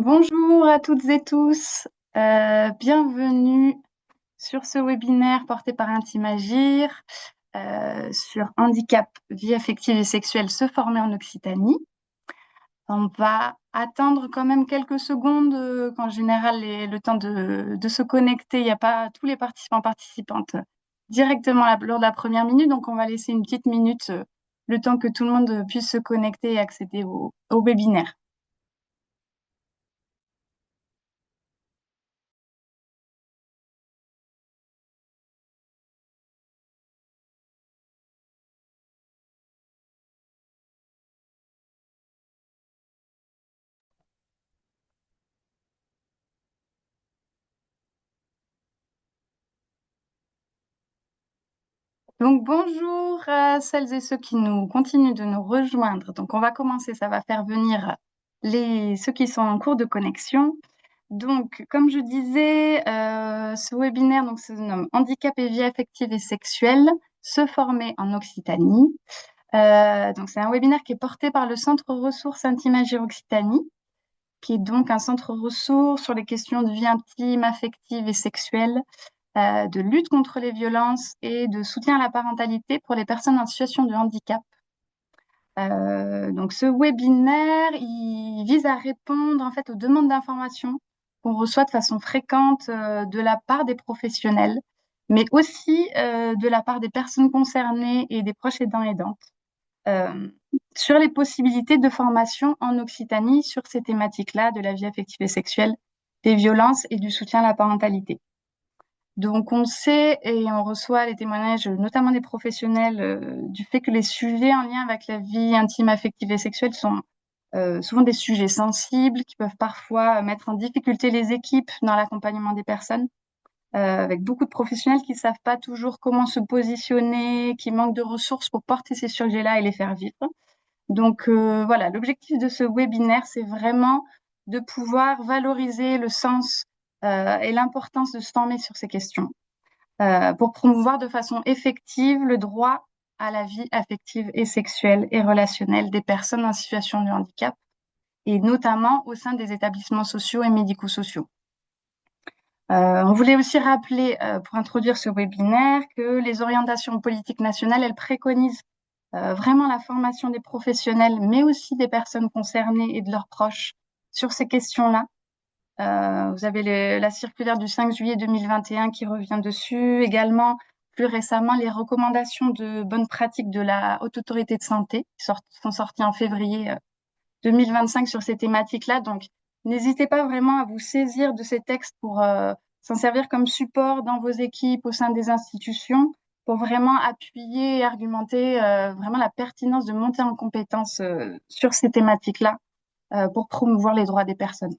Bonjour à toutes et tous. Bienvenue sur ce webinaire porté par Intimagir sur handicap, vie affective et sexuelle, se former en Occitanie. On va attendre quand même quelques secondes, qu'en général, le temps de se connecter, il n'y a pas tous les participants participantes directement lors de la première minute, donc on va laisser une petite minute, le temps que tout le monde puisse se connecter et accéder au webinaire. Donc bonjour à celles et ceux qui nous continuent de nous rejoindre. Donc on va commencer, ça va faire venir ceux qui sont en cours de connexion. Donc comme je disais, ce webinaire se nomme Handicap et vie affective et sexuelle, se former en Occitanie. Donc c'est un webinaire qui est porté par le Centre Ressources Intimagir Occitanie, qui est donc un centre ressources sur les questions de vie intime, affective et sexuelle, de lutte contre les violences et de soutien à la parentalité pour les personnes en situation de handicap. Donc ce webinaire, il vise à répondre en fait aux demandes d'information qu'on reçoit de façon fréquente de la part des professionnels, mais aussi de la part des personnes concernées et des proches aidants et aidantes, euh, sur les possibilités de formation en Occitanie sur ces thématiques-là, de la vie affective et sexuelle, des violences et du soutien à la parentalité. Donc, on sait et on reçoit les témoignages, notamment des professionnels, du fait que les sujets en lien avec la vie intime, affective et sexuelle sont souvent des sujets sensibles qui peuvent parfois mettre en difficulté les équipes dans l'accompagnement des personnes, avec beaucoup de professionnels qui ne savent pas toujours comment se positionner, qui manquent de ressources pour porter ces sujets-là et les faire vivre. Donc voilà, l'objectif de ce webinaire, c'est vraiment de pouvoir valoriser le sens et l'importance de se former sur ces questions, pour promouvoir de façon effective le droit à la vie affective et sexuelle et relationnelle des personnes en situation de handicap, et notamment au sein des établissements sociaux et médico-sociaux. On voulait aussi rappeler, pour introduire ce webinaire, que les orientations politiques nationales, elles préconisent vraiment la formation des professionnels, mais aussi des personnes concernées et de leurs proches sur ces questions-là. Vous avez la circulaire du 5 juillet 2021 qui revient dessus. Également, plus récemment, les recommandations de bonnes pratiques de la Haute Autorité de Santé qui sont sorties en février 2025 sur ces thématiques-là. Donc, n'hésitez pas vraiment à vous saisir de ces textes pour s'en servir comme support dans vos équipes, au sein des institutions, pour vraiment appuyer et argumenter vraiment la pertinence de monter en compétence sur ces thématiques-là pour promouvoir les droits des personnes.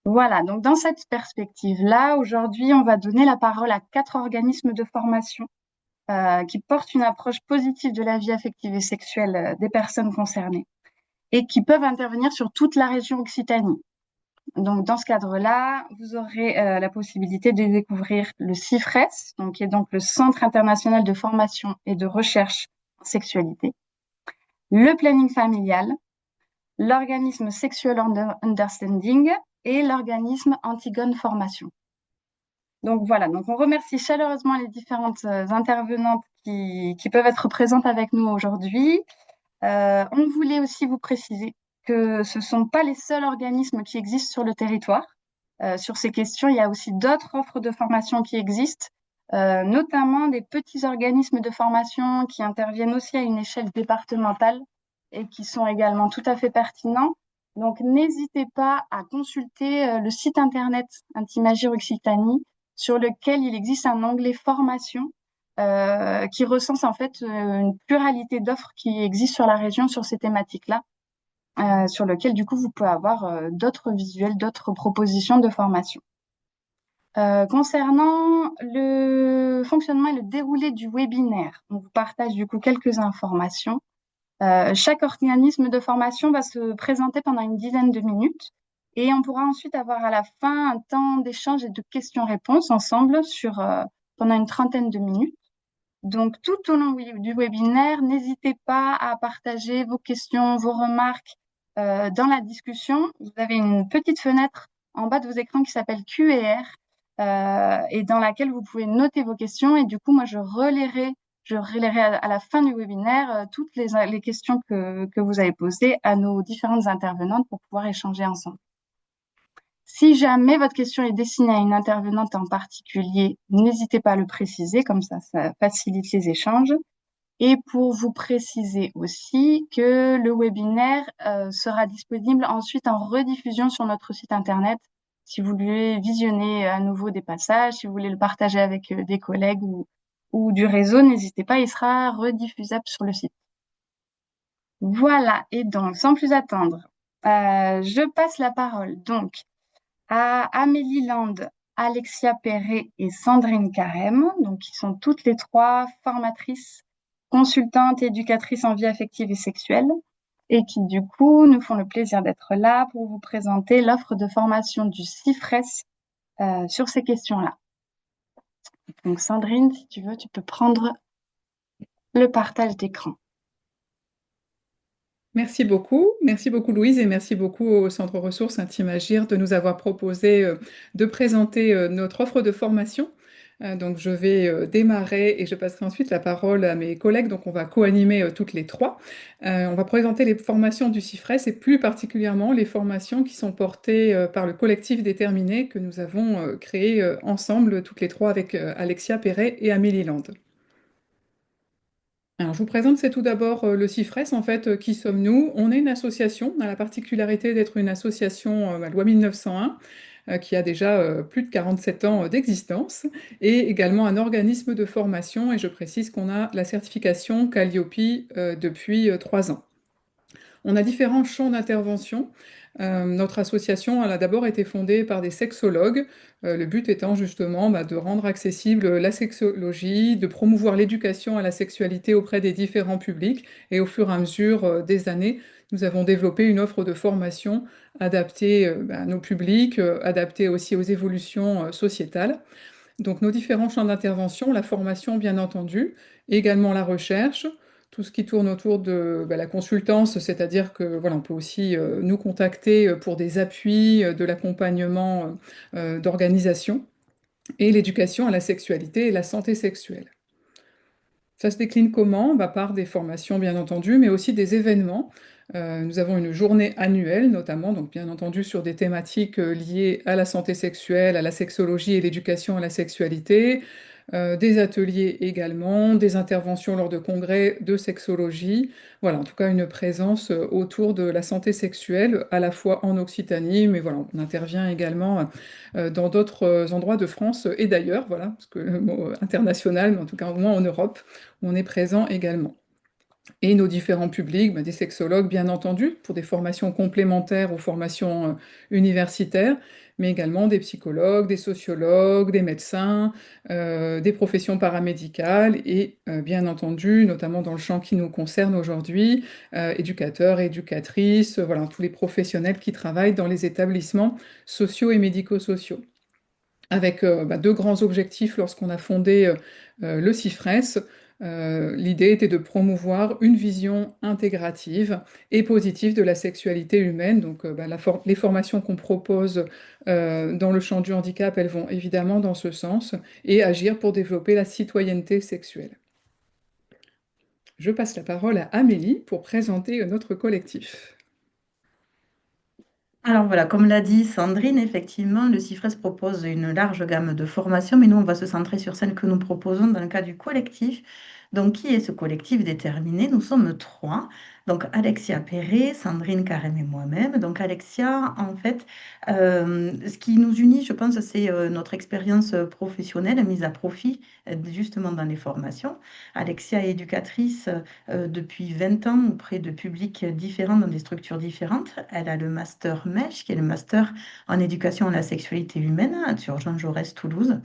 Voilà, donc dans cette perspective-là, aujourd'hui, on va donner la parole à 4 organismes de formation qui portent une approche positive de la vie affective et sexuelle des personnes concernées et qui peuvent intervenir sur toute la région Occitanie. Donc, dans ce cadre-là, vous aurez la possibilité de découvrir le CIFRES, donc, qui est donc le Centre international de formation et de recherche en sexualité, le planning familial, l'organisme Sexual Understanding et l'organisme Antigone Formation. Donc voilà, donc on remercie chaleureusement les différentes intervenantes qui peuvent être présentes avec nous aujourd'hui. On voulait aussi vous préciser que ce ne sont pas les seuls organismes qui existent sur le territoire. Sur ces questions, il y a aussi d'autres offres de formation qui existent, notamment des petits organismes de formation qui interviennent aussi à une échelle départementale et qui sont également tout à fait pertinents. Donc, n'hésitez pas à consulter le site internet Intimagir Occitanie, sur lequel il existe un onglet formation qui recense en fait une pluralité d'offres qui existent sur la région sur ces thématiques-là, sur lequel du coup vous pouvez avoir d'autres visuels, d'autres propositions de formation. Concernant le fonctionnement et le déroulé du webinaire, on vous partage du coup quelques informations. Chaque organisme de formation va se présenter pendant une dizaine de minutes et on pourra ensuite avoir à la fin un temps d'échange et de questions-réponses ensemble pendant une trentaine de minutes. Donc, tout au long du webinaire, n'hésitez pas à partager vos questions, vos remarques dans la discussion, vous avez une petite fenêtre en bas de vos écrans qui s'appelle Q&R et dans laquelle vous pouvez noter vos questions. Et du coup, moi, je relayerai à la fin du webinaire toutes les questions que vous avez posées à nos différentes intervenantes pour pouvoir échanger ensemble. Si jamais votre question est destinée à une intervenante en particulier, n'hésitez pas à le préciser, comme ça facilite les échanges. Et pour vous préciser aussi que le webinaire sera disponible ensuite en rediffusion sur notre site internet. Si vous voulez visionner à nouveau des passages, si vous voulez le partager avec des collègues ou du réseau, n'hésitez pas, il sera rediffusable sur le site. Voilà, et donc, sans plus attendre, je passe la parole donc à Amélie Land, Alexia Perret et Sandrine Carême, donc qui sont toutes les trois formatrices, consultantes et éducatrices en vie affective et sexuelle, et qui du coup nous font le plaisir d'être là pour vous présenter l'offre de formation du CIFRES sur ces questions-là. Donc Sandrine, si tu veux, tu peux prendre le partage d'écran. Merci beaucoup Louise et merci beaucoup au Centre Ressources Intime Agir de nous avoir proposé de présenter notre offre de formation. Donc je vais démarrer et je passerai ensuite la parole à mes collègues. Donc on va co-animer toutes les trois. On va présenter les formations du CIFRES et plus particulièrement les formations qui sont portées par le collectif déterminé que nous avons créé ensemble toutes les trois avec Alexia Perret et Amélie Land. Alors, je vous présente, c'est tout d'abord le CIFRES. En fait, qui sommes-nous? On est une association, on a la particularité d'être une association loi 1901, qui a déjà plus de 47 ans d'existence, et également un organisme de formation, et je précise qu'on a la certification Calliope depuis 3 ans. On a différents champs d'intervention. Notre association, elle a d'abord été fondée par des sexologues, le but étant justement de rendre accessible la sexologie, de promouvoir l'éducation à la sexualité auprès des différents publics. Et au fur et à mesure des années, nous avons développé une offre de formation adaptée à nos publics, adaptée aussi aux évolutions sociétales. Donc nos différents champs d'intervention, la formation bien entendu, également la recherche, tout ce qui tourne autour de la consultance, c'est-à-dire que voilà, on peut aussi nous contacter pour des appuis, de l'accompagnement d'organisation, et l'éducation à la sexualité et la santé sexuelle. Ça se décline comment? Par des formations, bien entendu, mais aussi des événements. Nous avons une journée annuelle, notamment, donc bien entendu sur des thématiques liées à la santé sexuelle, à la sexologie et l'éducation à la sexualité, des ateliers également, des interventions lors de congrès de sexologie. Voilà, en tout cas, une présence autour de la santé sexuelle, à la fois en Occitanie, mais voilà, on intervient également dans d'autres endroits de France et d'ailleurs, voilà, parce que le mot international, mais en tout cas au moins en Europe, on est présent également. Et nos différents publics, des sexologues bien entendu, pour des formations complémentaires aux formations universitaires, mais également des psychologues, des sociologues, des médecins, des professions paramédicales et bien entendu, notamment dans le champ qui nous concerne aujourd'hui, éducateurs et éducatrices, voilà, tous les professionnels qui travaillent dans les établissements sociaux et médico-sociaux avec deux grands objectifs lorsqu'on a fondé le CIFRES. L'idée était de promouvoir une vision intégrative et positive de la sexualité humaine. Donc, les formations qu'on propose dans le champ du handicap, elles vont évidemment dans ce sens et agir pour développer la citoyenneté sexuelle. Je passe la parole à Amélie pour présenter notre collectif. Alors voilà, comme l'a dit Sandrine, effectivement, le CIFRES propose une large gamme de formations, mais nous, on va se centrer sur celle que nous proposons dans le cas du collectif. Donc, qui est ce collectif déterminé? Nous sommes trois. Donc, Alexia Perret, Sandrine Carême et moi-même. Donc, Alexia, en fait, ce qui nous unit, je pense, c'est notre expérience professionnelle mise à profit, justement dans les formations. Alexia est éducatrice depuis 20 ans auprès de publics différents dans des structures différentes. Elle a le master MESH, qui est le master en éducation à la sexualité humaine sur Jean Jaurès Toulouse,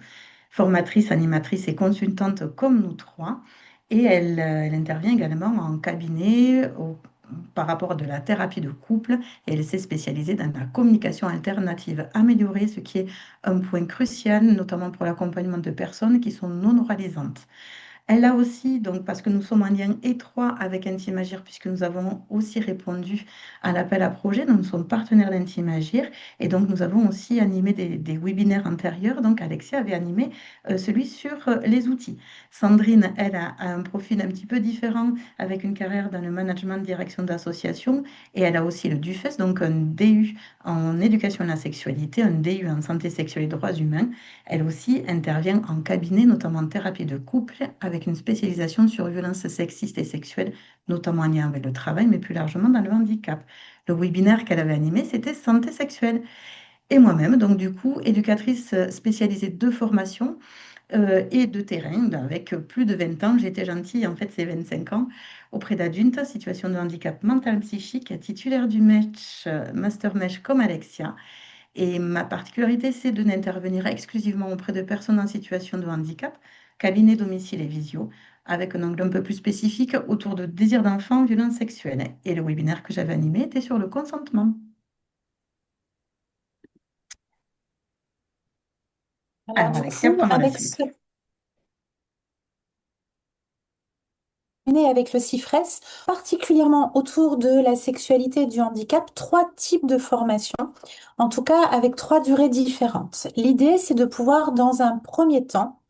formatrice, animatrice et consultante comme nous trois. Et elle intervient également en cabinet par rapport à de la thérapie de couple et elle s'est spécialisée dans la communication alternative améliorée, ce qui est un point crucial, notamment pour l'accompagnement de personnes qui sont non oralisantes. Elle a aussi, donc parce que nous sommes en lien étroit avec Intimagir, puisque nous avons aussi répondu à l'appel à projet, donc nous sommes partenaires d'Intimagir, et donc nous avons aussi animé des webinaires antérieurs. Donc Alexia avait animé celui sur les outils. Sandrine, elle a un profil un petit peu différent, avec une carrière dans le management, direction d'association, et elle a aussi le DUFES, donc un DU en éducation à la sexualité, un DU en santé sexuelle et droits humains. Elle aussi intervient en cabinet, notamment en thérapie de couple, avec une spécialisation sur violences sexistes et sexuelles, notamment en lien avec le travail, mais plus largement dans le handicap. Le webinaire qu'elle avait animé, c'était santé sexuelle. Et moi-même, donc du coup, éducatrice spécialisée de formation et de terrain, avec plus de 20 ans, j'étais gentille, en fait, c'est 25 ans, auprès d'adultes, situation de handicap mental psychique, titulaire du MESH, Master MESH comme Alexia. Et ma particularité, c'est de n'intervenir exclusivement auprès de personnes en situation de handicap, cabinet, domicile et visio, avec un angle un peu plus spécifique autour de désir d'enfant, violences sexuelles. Et le webinaire que j'avais animé était sur le consentement. Alors Alors, du Alexia, coup, prendra la suite. avec le CIFRES, particulièrement autour de la sexualité et du handicap, trois types de formations, en tout cas avec trois durées différentes. L'idée, c'est de pouvoir, dans un premier temps,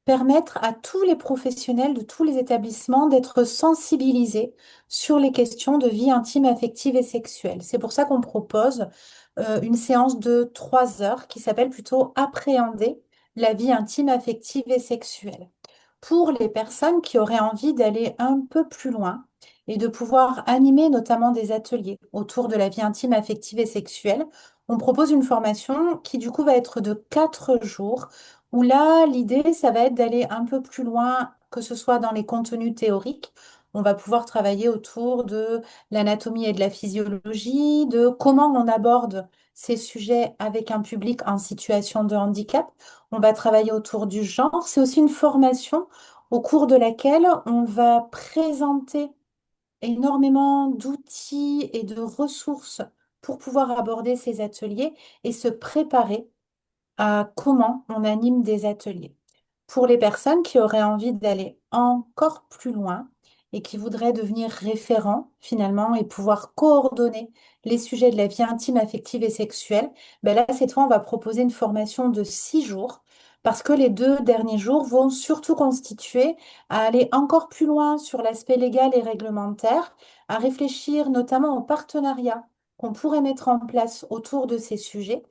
permettre à tous les professionnels de tous les établissements d'être sensibilisés sur les questions de vie intime, affective et sexuelle. C'est pour ça qu'on propose une séance de 3 heures qui s'appelle plutôt Appréhender la vie intime, affective et sexuelle. Pour les personnes qui auraient envie d'aller un peu plus loin et de pouvoir animer notamment des ateliers autour de la vie intime, affective et sexuelle, on propose une formation qui du coup va être de 4 jours où là, l'idée, ça va être d'aller un peu plus loin, que ce soit dans les contenus théoriques. On va pouvoir travailler autour de l'anatomie et de la physiologie, de comment on aborde ces sujets avec un public en situation de handicap. On va travailler autour du genre. C'est aussi une formation au cours de laquelle on va présenter énormément d'outils et de ressources pour pouvoir aborder ces ateliers et se préparer à comment on anime des ateliers. Pour les personnes qui auraient envie d'aller encore plus loin et qui voudraient devenir référents finalement et pouvoir coordonner les sujets de la vie intime, affective et sexuelle, ben là, cette fois, on va proposer une formation de 6 jours parce que les 2 derniers jours vont surtout constituer à aller encore plus loin sur l'aspect légal et réglementaire, à réfléchir notamment aux partenariats qu'on pourrait mettre en place autour de ces sujets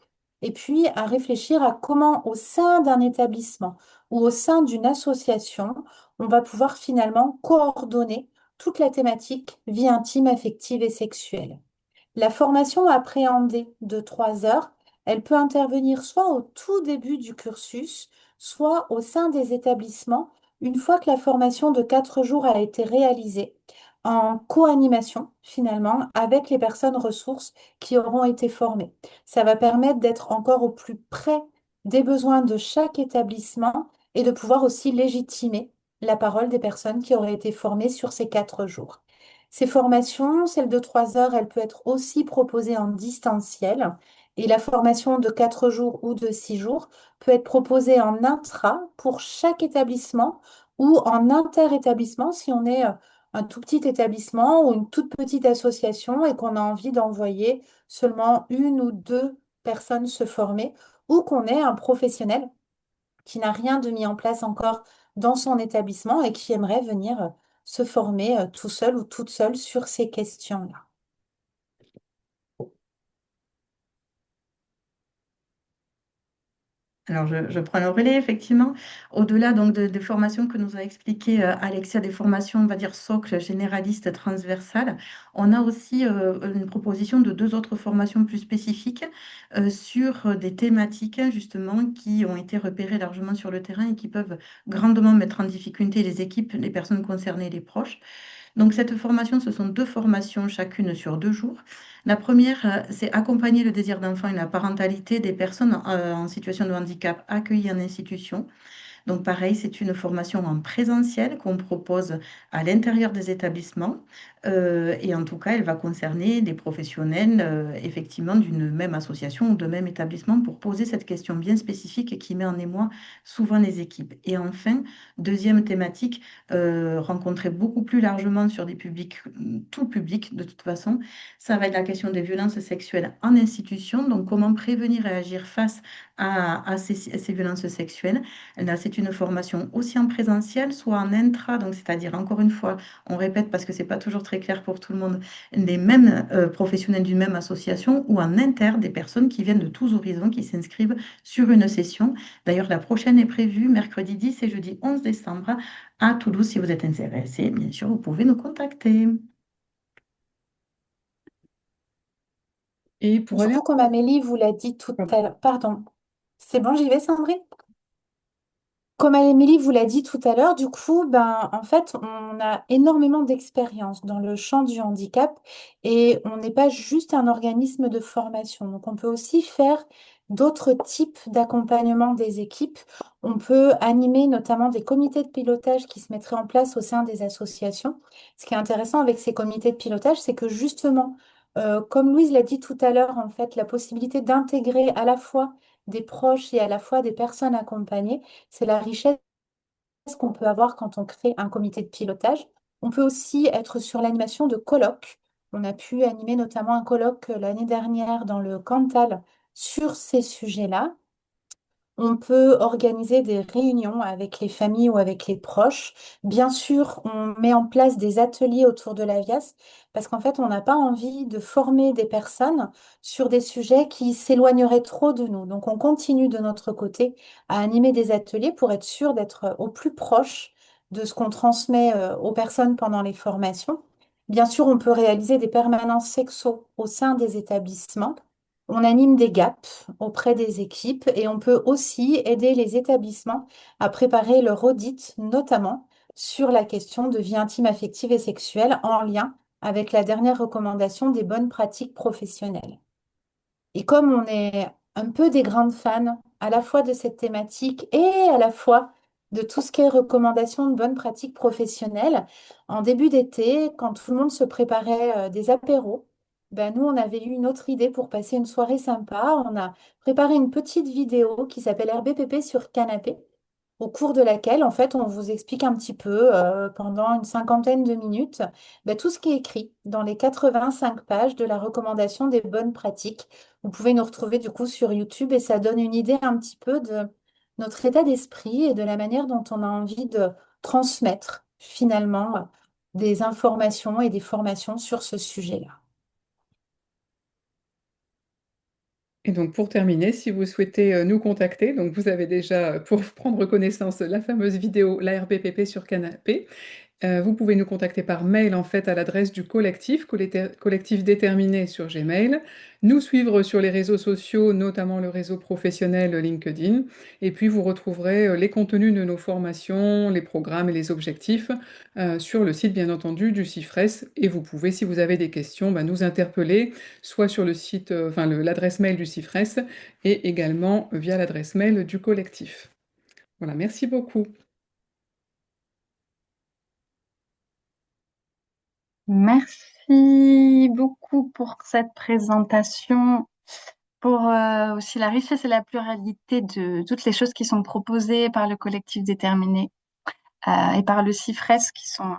et puis à réfléchir à comment au sein d'un établissement ou au sein d'une association, on va pouvoir finalement coordonner toute la thématique vie intime, affective et sexuelle. La formation appréhendée de 3 heures, elle peut intervenir soit au tout début du cursus, soit au sein des établissements, une fois que la formation de 4 jours a été réalisée, en co-animation finalement avec les personnes ressources qui auront été formées. Ça va permettre d'être encore au plus près des besoins de chaque établissement et de pouvoir aussi légitimer la parole des personnes qui auraient été formées sur ces 4 jours. Ces formations, celle de 3 heures, elle peut être aussi proposée en distanciel. Et la formation de 4 jours ou de 6 jours peut être proposée en intra pour chaque établissement ou en inter-établissement si on est un tout petit établissement ou une toute petite association et qu'on a envie d'envoyer seulement une ou deux personnes se former ou qu'on est un professionnel qui n'a rien de mis en place encore dans son établissement et qui aimerait venir se former tout seul ou toute seule sur ces questions-là. Alors, je prends le relais, effectivement. Au-delà donc des formations que nous a expliquées Alexia, des formations, on va dire, socle, généralistes, transversales, on a aussi une proposition de deux autres formations plus spécifiques sur des thématiques, justement, qui ont été repérées largement sur le terrain et qui peuvent grandement mettre en difficulté les équipes, les personnes concernées, les proches. Donc, cette formation, ce sont deux formations, chacune sur 2 jours. La première, c'est accompagner le désir d'enfant et la parentalité des personnes en situation de handicap accueillies en institution. Donc pareil, c'est une formation en présentiel qu'on propose à l'intérieur des établissements. Et en tout cas, elle va concerner des professionnels effectivement d'une même association ou de même établissement pour poser cette question bien spécifique et qui met en émoi souvent les équipes. Et enfin, deuxième thématique, rencontrée beaucoup plus largement sur des publics, tout public de toute façon, ça va être la question des violences sexuelles en institution. Donc comment prévenir et agir face à ces violences sexuelles. Là, c'est une formation aussi en présentiel, soit en intra, donc c'est-à-dire encore une fois, on répète parce que c'est pas toujours très clair pour tout le monde, les mêmes professionnels d'une même association ou en inter, des personnes qui viennent de tous horizons, qui s'inscrivent sur une session. D'ailleurs, la prochaine est prévue mercredi 10 et jeudi 11 décembre à Toulouse. Si vous êtes intéressé, bien sûr, vous pouvez nous contacter. Et pour Du aller coup, comme Amélie vous l'a dit tout un... à l'heure, pardon, c'est bon, j'y vais, Sandrine? Comme Amélie vous l'a dit tout à l'heure, du coup, ben, en fait, on a énormément d'expérience dans le champ du handicap et on n'est pas juste un organisme de formation. Donc, on peut aussi faire d'autres types d'accompagnement des équipes. On peut animer notamment des comités de pilotage qui se mettraient en place au sein des associations. Ce qui est intéressant avec ces comités de pilotage, c'est que justement, comme Louise l'a dit tout à l'heure, en fait, la possibilité d'intégrer à la fois des proches et à la fois des personnes accompagnées, c'est la richesse qu'on peut avoir quand on crée un comité de pilotage. On peut aussi être sur l'animation de colloques. On a pu animer notamment un colloque l'année dernière dans le Cantal sur ces sujets-là. On peut organiser des réunions avec les familles ou avec les proches. Bien sûr, on met en place des ateliers autour de la VIAS parce qu'en fait, on n'a pas envie de former des personnes sur des sujets qui s'éloigneraient trop de nous. Donc, on continue de notre côté à animer des ateliers pour être sûr d'être au plus proche de ce qu'on transmet aux personnes pendant les formations. Bien sûr, on peut réaliser des permanences sexo au sein des établissements. On anime des gaps auprès des équipes et on peut aussi aider les établissements à préparer leur audit, notamment sur la question de vie intime, affective et sexuelle en lien avec la dernière recommandation des bonnes pratiques professionnelles. Et comme on est un peu des grandes fans à la fois de cette thématique et à la fois de tout ce qui est recommandation de bonnes pratiques professionnelles, en début d'été, quand tout le monde se préparait des apéros, ben nous, on avait eu une autre idée pour passer une soirée sympa. On a préparé une petite vidéo qui s'appelle RBPP sur canapé, au cours de laquelle, en fait, on vous explique un petit peu pendant une cinquantaine de minutes tout ce qui est écrit dans les 85 pages de la recommandation des bonnes pratiques. Vous pouvez nous retrouver du coup sur YouTube et ça donne une idée un petit peu de notre état d'esprit et de la manière dont on a envie de transmettre finalement des informations et des formations sur ce sujet-là. Et donc pour terminer, si vous souhaitez nous contacter, donc vous avez déjà, pour prendre connaissance, la fameuse vidéo, la RBPP sur canapé. Vous pouvez nous contacter par mail en fait à l'adresse du collectif, collectif déterminé sur Gmail, nous suivre sur les réseaux sociaux, notamment le réseau professionnel LinkedIn, et puis vous retrouverez les contenus de nos formations, les programmes et les objectifs sur le site bien entendu du CIFRES, et vous pouvez, si vous avez des questions, bah, nous interpeller, soit sur le site, l'adresse mail du CIFRES, et également via l'adresse mail du collectif. Voilà, merci beaucoup. Merci beaucoup pour cette présentation, pour aussi la richesse et la pluralité de toutes les choses qui sont proposées par le collectif déterminé et par le CIFRES, qui sont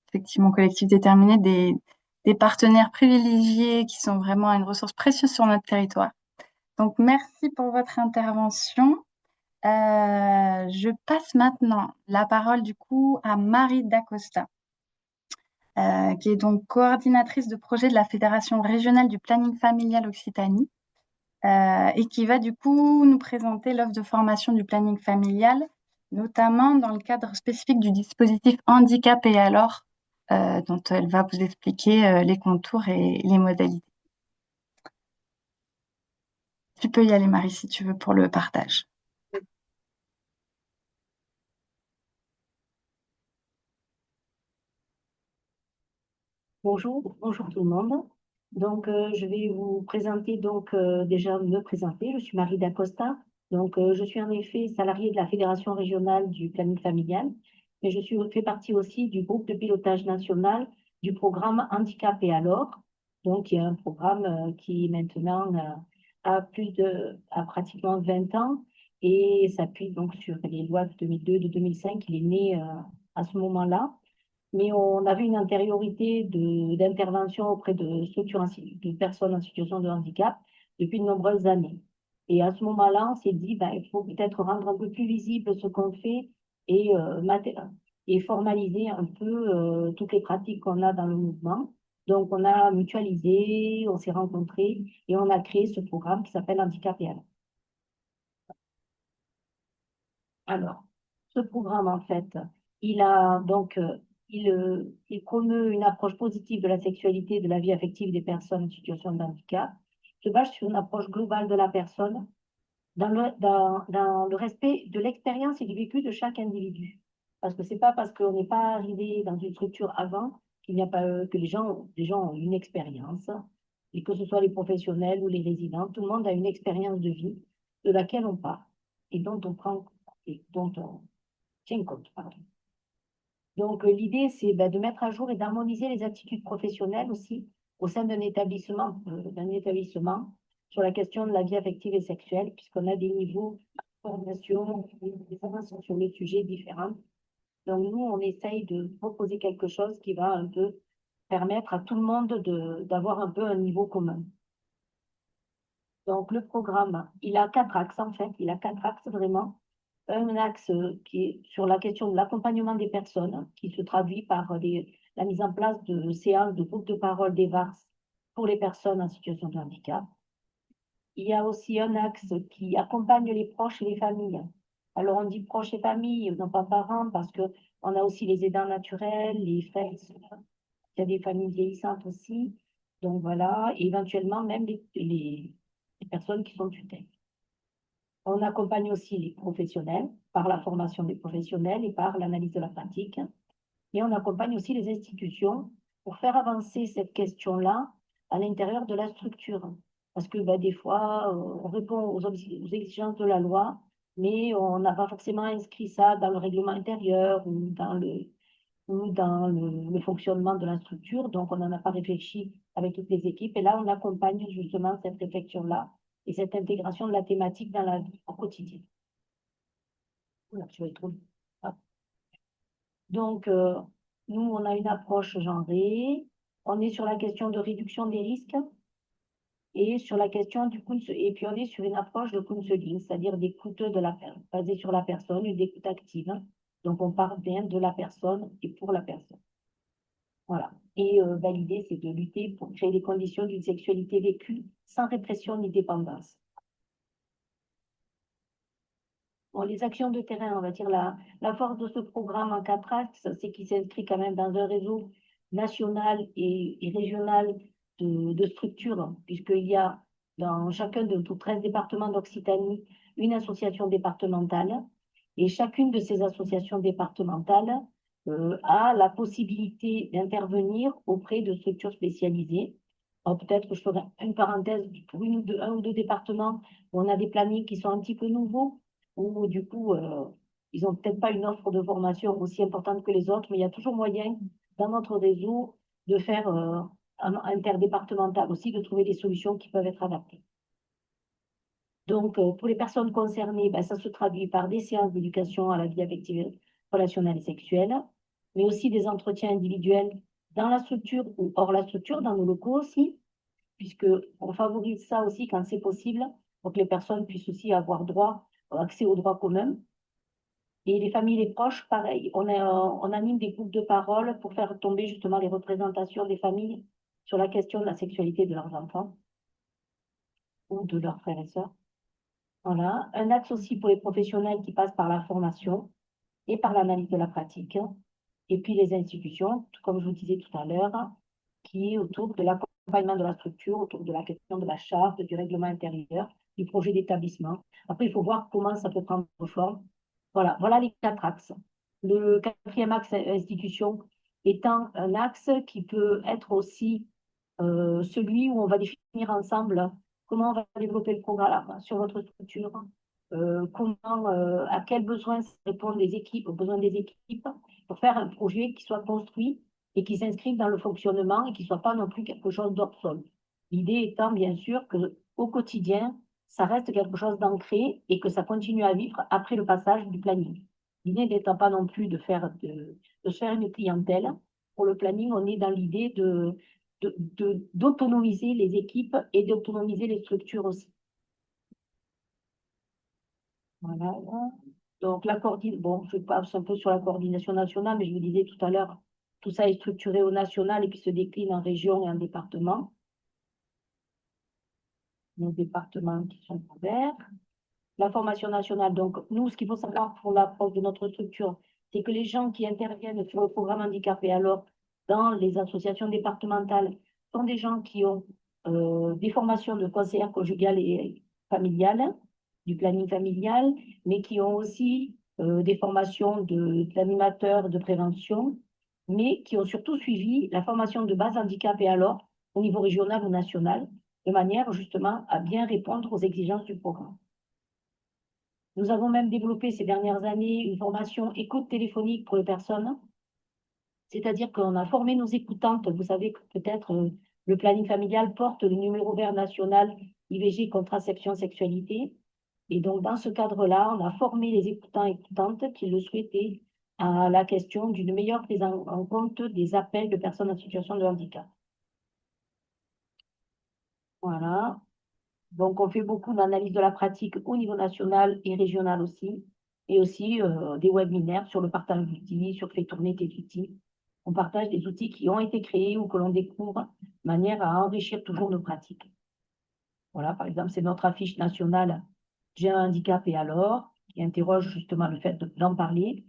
effectivement collectif déterminé, des partenaires privilégiés qui sont vraiment une ressource précieuse sur notre territoire. Donc, merci pour votre intervention. Je passe maintenant la parole du coup à Marie Dacosta, qui est donc coordinatrice de projet de la Fédération régionale du planning familial Occitanie, et qui va du coup nous présenter l'offre de formation du planning familial, notamment dans le cadre spécifique du dispositif handicap et alors, dont elle va vous expliquer les contours et les modalités. Tu peux y aller, Marie, si tu veux, pour le partage. Bonjour tout le monde. Donc, je vais vous présenter, déjà me présenter. Je suis Marie Dacosta. Donc, je suis en effet salariée de la Fédération régionale du planning familial, mais fais partie aussi du groupe de pilotage national du programme Handicap et alors. Donc, il y a un programme qui maintenant a pratiquement 20 ans et s'appuie donc sur les lois de 2002, de 2005. Il est né à ce moment-là. Mais on avait une antériorité d'intervention auprès de de personnes en situation de handicap depuis de nombreuses années. Et à ce moment-là, on s'est dit, ben, il faut peut-être rendre un peu plus visible ce qu'on fait et, et formaliser un peu toutes les pratiques qu'on a dans le mouvement. Donc, on a mutualisé, on s'est rencontrés et on a créé ce programme qui s'appelle Handicap et alors. Alors, ce programme, en fait, il a donc, il promeut une approche positive de la sexualité et de la vie affective des personnes en situation de handicap, se base sur une approche globale de la personne dans le respect de l'expérience et du vécu de chaque individu. Parce que c'est pas parce qu'on n'est pas arrivé dans une structure avant qu'il n'y a pas que les gens ont une expérience, et que ce soit les professionnels ou les résidents, tout le monde a une expérience de vie de laquelle on part et dont on tient compte. Pardon. Donc, l'idée, c'est de mettre à jour et d'harmoniser les attitudes professionnelles aussi au sein d'un établissement sur la question de la vie affective et sexuelle, puisqu'on a des niveaux de formation, des formations sur le sujet différents. Donc, nous, on essaye de proposer quelque chose qui va un peu permettre à tout le monde d'avoir un peu un niveau commun. Donc, le programme, il a 4 axes en fait. Il a 4 axes vraiment. Un axe qui est sur la question de l'accompagnement des personnes, qui se traduit par la mise en place de séances de groupes de parole des VARS pour les personnes en situation de handicap. Il y a aussi un axe qui accompagne les proches et les familles. Alors, on dit proches et familles, non pas parents, parce qu'on a aussi les aidants naturels, les frères et sœurs. Il y a des familles vieillissantes aussi. Donc, voilà, et éventuellement même les personnes qui sont tutelles. On accompagne aussi les professionnels par la formation des professionnels et par l'analyse de la pratique. Et on accompagne aussi les institutions pour faire avancer cette question-là à l'intérieur de la structure. Parce que des fois, on répond aux exigences de la loi, mais on n'a pas forcément inscrit ça dans le règlement intérieur ou dans le fonctionnement de la structure. Donc, on n'en a pas réfléchi avec toutes les équipes. Et là, on accompagne justement cette réflexion-là et cette intégration de la thématique dans la vie au quotidien. Voilà, je vais trop vite. Donc, nous, on a une approche genrée. On est sur la question de réduction des risques et sur la question du et puis on est sur une approche de counseling, c'est-à-dire d'écoute basée sur la personne, une écoute active. Donc, on part bien de la personne et pour la personne. Voilà. Et l'idée, c'est de lutter pour créer les conditions d'une sexualité vécue sans répression ni dépendance. Bon, les actions de terrain, on va dire, la force de ce programme en 4 axes, c'est qu'il s'inscrit quand même dans un réseau national et régional de structures, puisqu'il y a dans chacun de tous 13 départements d'Occitanie une association départementale, et chacune de ces associations départementales a la possibilité d'intervenir auprès de structures spécialisées. Alors peut-être que je ferai une parenthèse pour un ou deux départements où on a des plannings qui sont un petit peu nouveaux, où du coup, ils n'ont peut-être pas une offre de formation aussi importante que les autres, mais il y a toujours moyen dans notre réseau de faire un interdépartemental aussi, de trouver des solutions qui peuvent être adaptées. Donc, pour les personnes concernées, ça se traduit par des séances d'éducation à la vie affective, relationnelle et sexuelle, mais aussi des entretiens individuels dans la structure ou hors la structure, dans nos locaux aussi, puisqu'on favorise ça aussi quand c'est possible, pour que les personnes puissent aussi avoir accès aux droits communs. Et les familles et les proches, pareil, on anime des groupes de parole pour faire tomber justement les représentations des familles sur la question de la sexualité de leurs enfants ou de leurs frères et sœurs. Voilà. Un axe aussi pour les professionnels qui passent par la formation et par l'analyse de la pratique. Et puis les institutions, comme je vous disais tout à l'heure, qui est autour de l'accompagnement de la structure, autour de la question de la charte, du règlement intérieur, du projet d'établissement. Après, il faut voir comment ça peut prendre forme. Voilà les 4 axes. Le 4e axe, institution, étant un axe qui peut être aussi celui où on va définir ensemble comment on va développer le programme sur votre structure, à quels besoins répondent les équipes, aux besoins des équipes, pour faire un projet qui soit construit et qui s'inscrive dans le fonctionnement et qui ne soit pas non plus quelque chose d'hors sol. L'idée étant bien sûr que au quotidien, ça reste quelque chose d'ancré et que ça continue à vivre après le passage du planning. L'idée n'étant pas non plus de se faire une clientèle. Pour le planning, on est dans l'idée d'autonomiser les équipes et d'autonomiser les structures aussi. Voilà. Donc, bon, je passe un peu sur la coordination nationale, mais je vous disais tout à l'heure, tout ça est structuré au national et puis se décline en région et en département. Nos départements qui sont ouverts. La formation nationale, donc, nous, ce qu'il faut savoir pour l'approche de notre structure, c'est que les gens qui interviennent sur le programme handicapé, alors, dans les associations départementales, sont des gens qui ont des formations de conseillère conjugale et familiale, du planning familial, mais qui ont aussi des formations d'animateurs de prévention, mais qui ont surtout suivi la formation de base handicap et alors, au niveau régional ou national, de manière justement à bien répondre aux exigences du programme. Nous avons même développé ces dernières années une formation écoute téléphonique pour les personnes, c'est-à-dire qu'on a formé nos écoutantes. Vous savez que peut-être le planning familial porte le numéro vert national IVG, contraception, sexualité. Et donc, dans ce cadre-là, on a formé les écoutants et écoutantes qui le souhaitaient à la question d'une meilleure prise en compte des appels de personnes en situation de handicap. Voilà. Donc, on fait beaucoup d'analyse de la pratique au niveau national et régional aussi, et aussi des webinaires sur le partage d'outils, sur fait tourner tes outils. On partage des outils qui ont été créés ou que l'on découvre de manière à enrichir toujours nos pratiques. Voilà, par exemple, c'est notre affiche nationale J'ai un handicap et alors, qui interroge justement le fait d'en parler.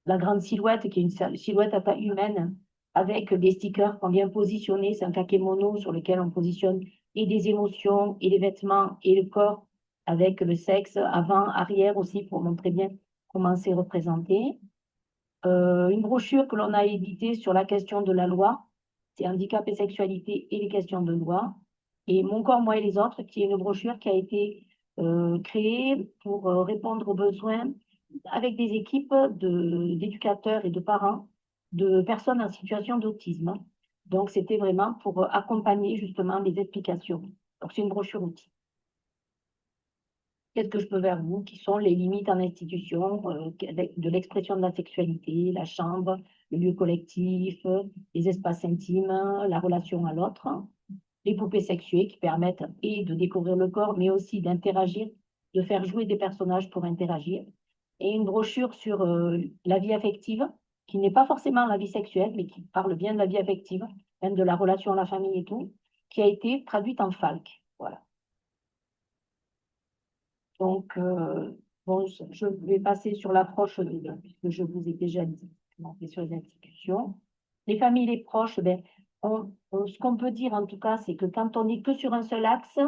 La grande silhouette, qui est une silhouette à taille humaine, avec des stickers qu'on vient positionner, c'est un kakémono sur lequel on positionne et des émotions, et les vêtements, et le corps, avec le sexe, avant, arrière aussi, pour montrer bien comment c'est représenté. Une brochure que l'on a éditée sur la question de la loi, c'est handicap et sexualité et les questions de loi. Et Mon corps, moi et les autres, qui est une brochure qui a été créée pour répondre aux besoins avec des équipes d'éducateurs et de parents de personnes en situation d'autisme. Donc, c'était vraiment pour accompagner justement les explications. Donc, c'est une brochure outil. Qu'est-ce que je peux vers vous? Qui sont les limites en institution de l'expression de la sexualité, la chambre, le lieu collectif, les espaces intimes, la relation à l'autre, les poupées sexuées qui permettent et de découvrir le corps, mais aussi d'interagir, de faire jouer des personnages pour interagir, et une brochure sur la vie affective, qui n'est pas forcément la vie sexuelle, mais qui parle bien de la vie affective, même de la relation à la famille et tout, qui a été traduite en FALC. Voilà. Donc, bon, je vais passer sur l'approche, puisque je vous ai déjà dit, on fait sur les institutions. Les familles, les proches, ben, ce qu'on peut dire en tout cas, c'est que quand on n'est que sur un seul axe,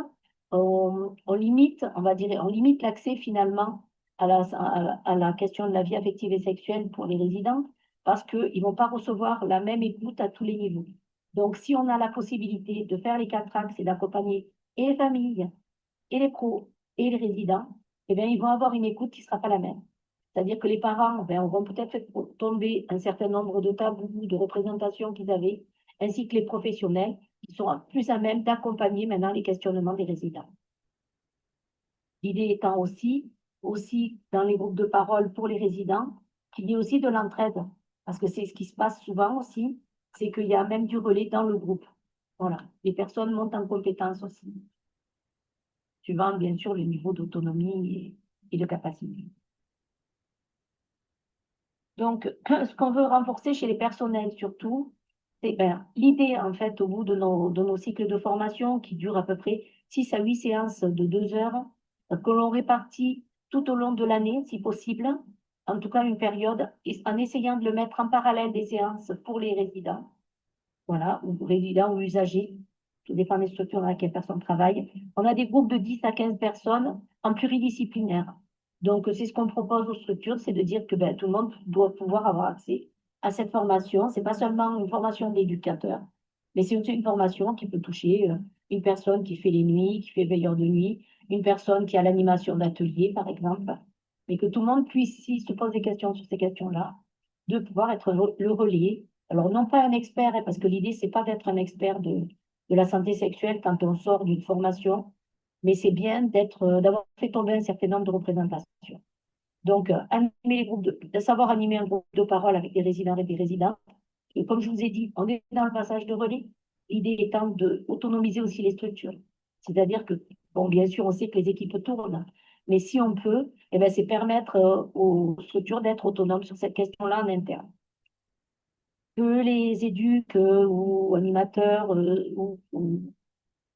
on limite, on va dire, on limite l'accès finalement à la question de la vie affective et sexuelle pour les résidents, parce qu'ils ne vont pas recevoir la même écoute à tous les niveaux. Donc, si on a la possibilité de faire les 4 axes et d'accompagner et les familles, et les pros, et les résidents, eh bien, ils vont avoir une écoute qui ne sera pas la même. C'est-à-dire que les parents vont peut-être faire tomber un certain nombre de tabous, de représentations qu'ils avaient, ainsi que les professionnels qui sont plus à même d'accompagner maintenant les questionnements des résidents. L'idée étant aussi dans les groupes de parole pour les résidents, qu'il y ait aussi de l'entraide, parce que c'est ce qui se passe souvent aussi, c'est qu'il y a même du relais dans le groupe. Voilà, les personnes montent en compétence aussi, suivant bien sûr le niveau d'autonomie et de capacité. Donc, ce qu'on veut renforcer chez les personnels surtout, c'est l'idée en fait au bout de nos cycles de formation qui durent à peu près 6 à 8 séances de 2 heures, que l'on répartit tout au long de l'année si possible, en tout cas une période, en essayant de le mettre en parallèle des séances pour les résidents, voilà, ou résidents ou usagers, tout dépend des structures dans lesquelles personne travaille. On a des groupes de 10 à 15 personnes en pluridisciplinaire. Donc, c'est ce qu'on propose aux structures, c'est de dire que tout le monde doit pouvoir avoir accès à cette formation. Ce n'est pas seulement une formation d'éducateur, mais c'est aussi une formation qui peut toucher une personne qui fait les nuits, qui fait veilleur de nuit, une personne qui a l'animation d'atelier, par exemple, mais que tout le monde puisse, s'il se pose des questions sur ces questions-là, de pouvoir être le relais. Alors, non pas un expert, hein, parce que l'idée, c'est pas d'être un expert de la santé sexuelle quand on sort d'une formation, mais c'est bien d'avoir fait tomber un certain nombre de représentations. Donc, animer les groupes de savoir animer un groupe de parole avec des résidents et des résidents. Et comme je vous ai dit, on est dans le passage de relais. L'idée étant d'autonomiser aussi les structures. C'est-à-dire que, bon, bien sûr, on sait que les équipes tournent, mais si on peut, eh ben, c'est permettre aux structures d'être autonomes sur cette question-là en interne. Que les éduques ou animateurs ou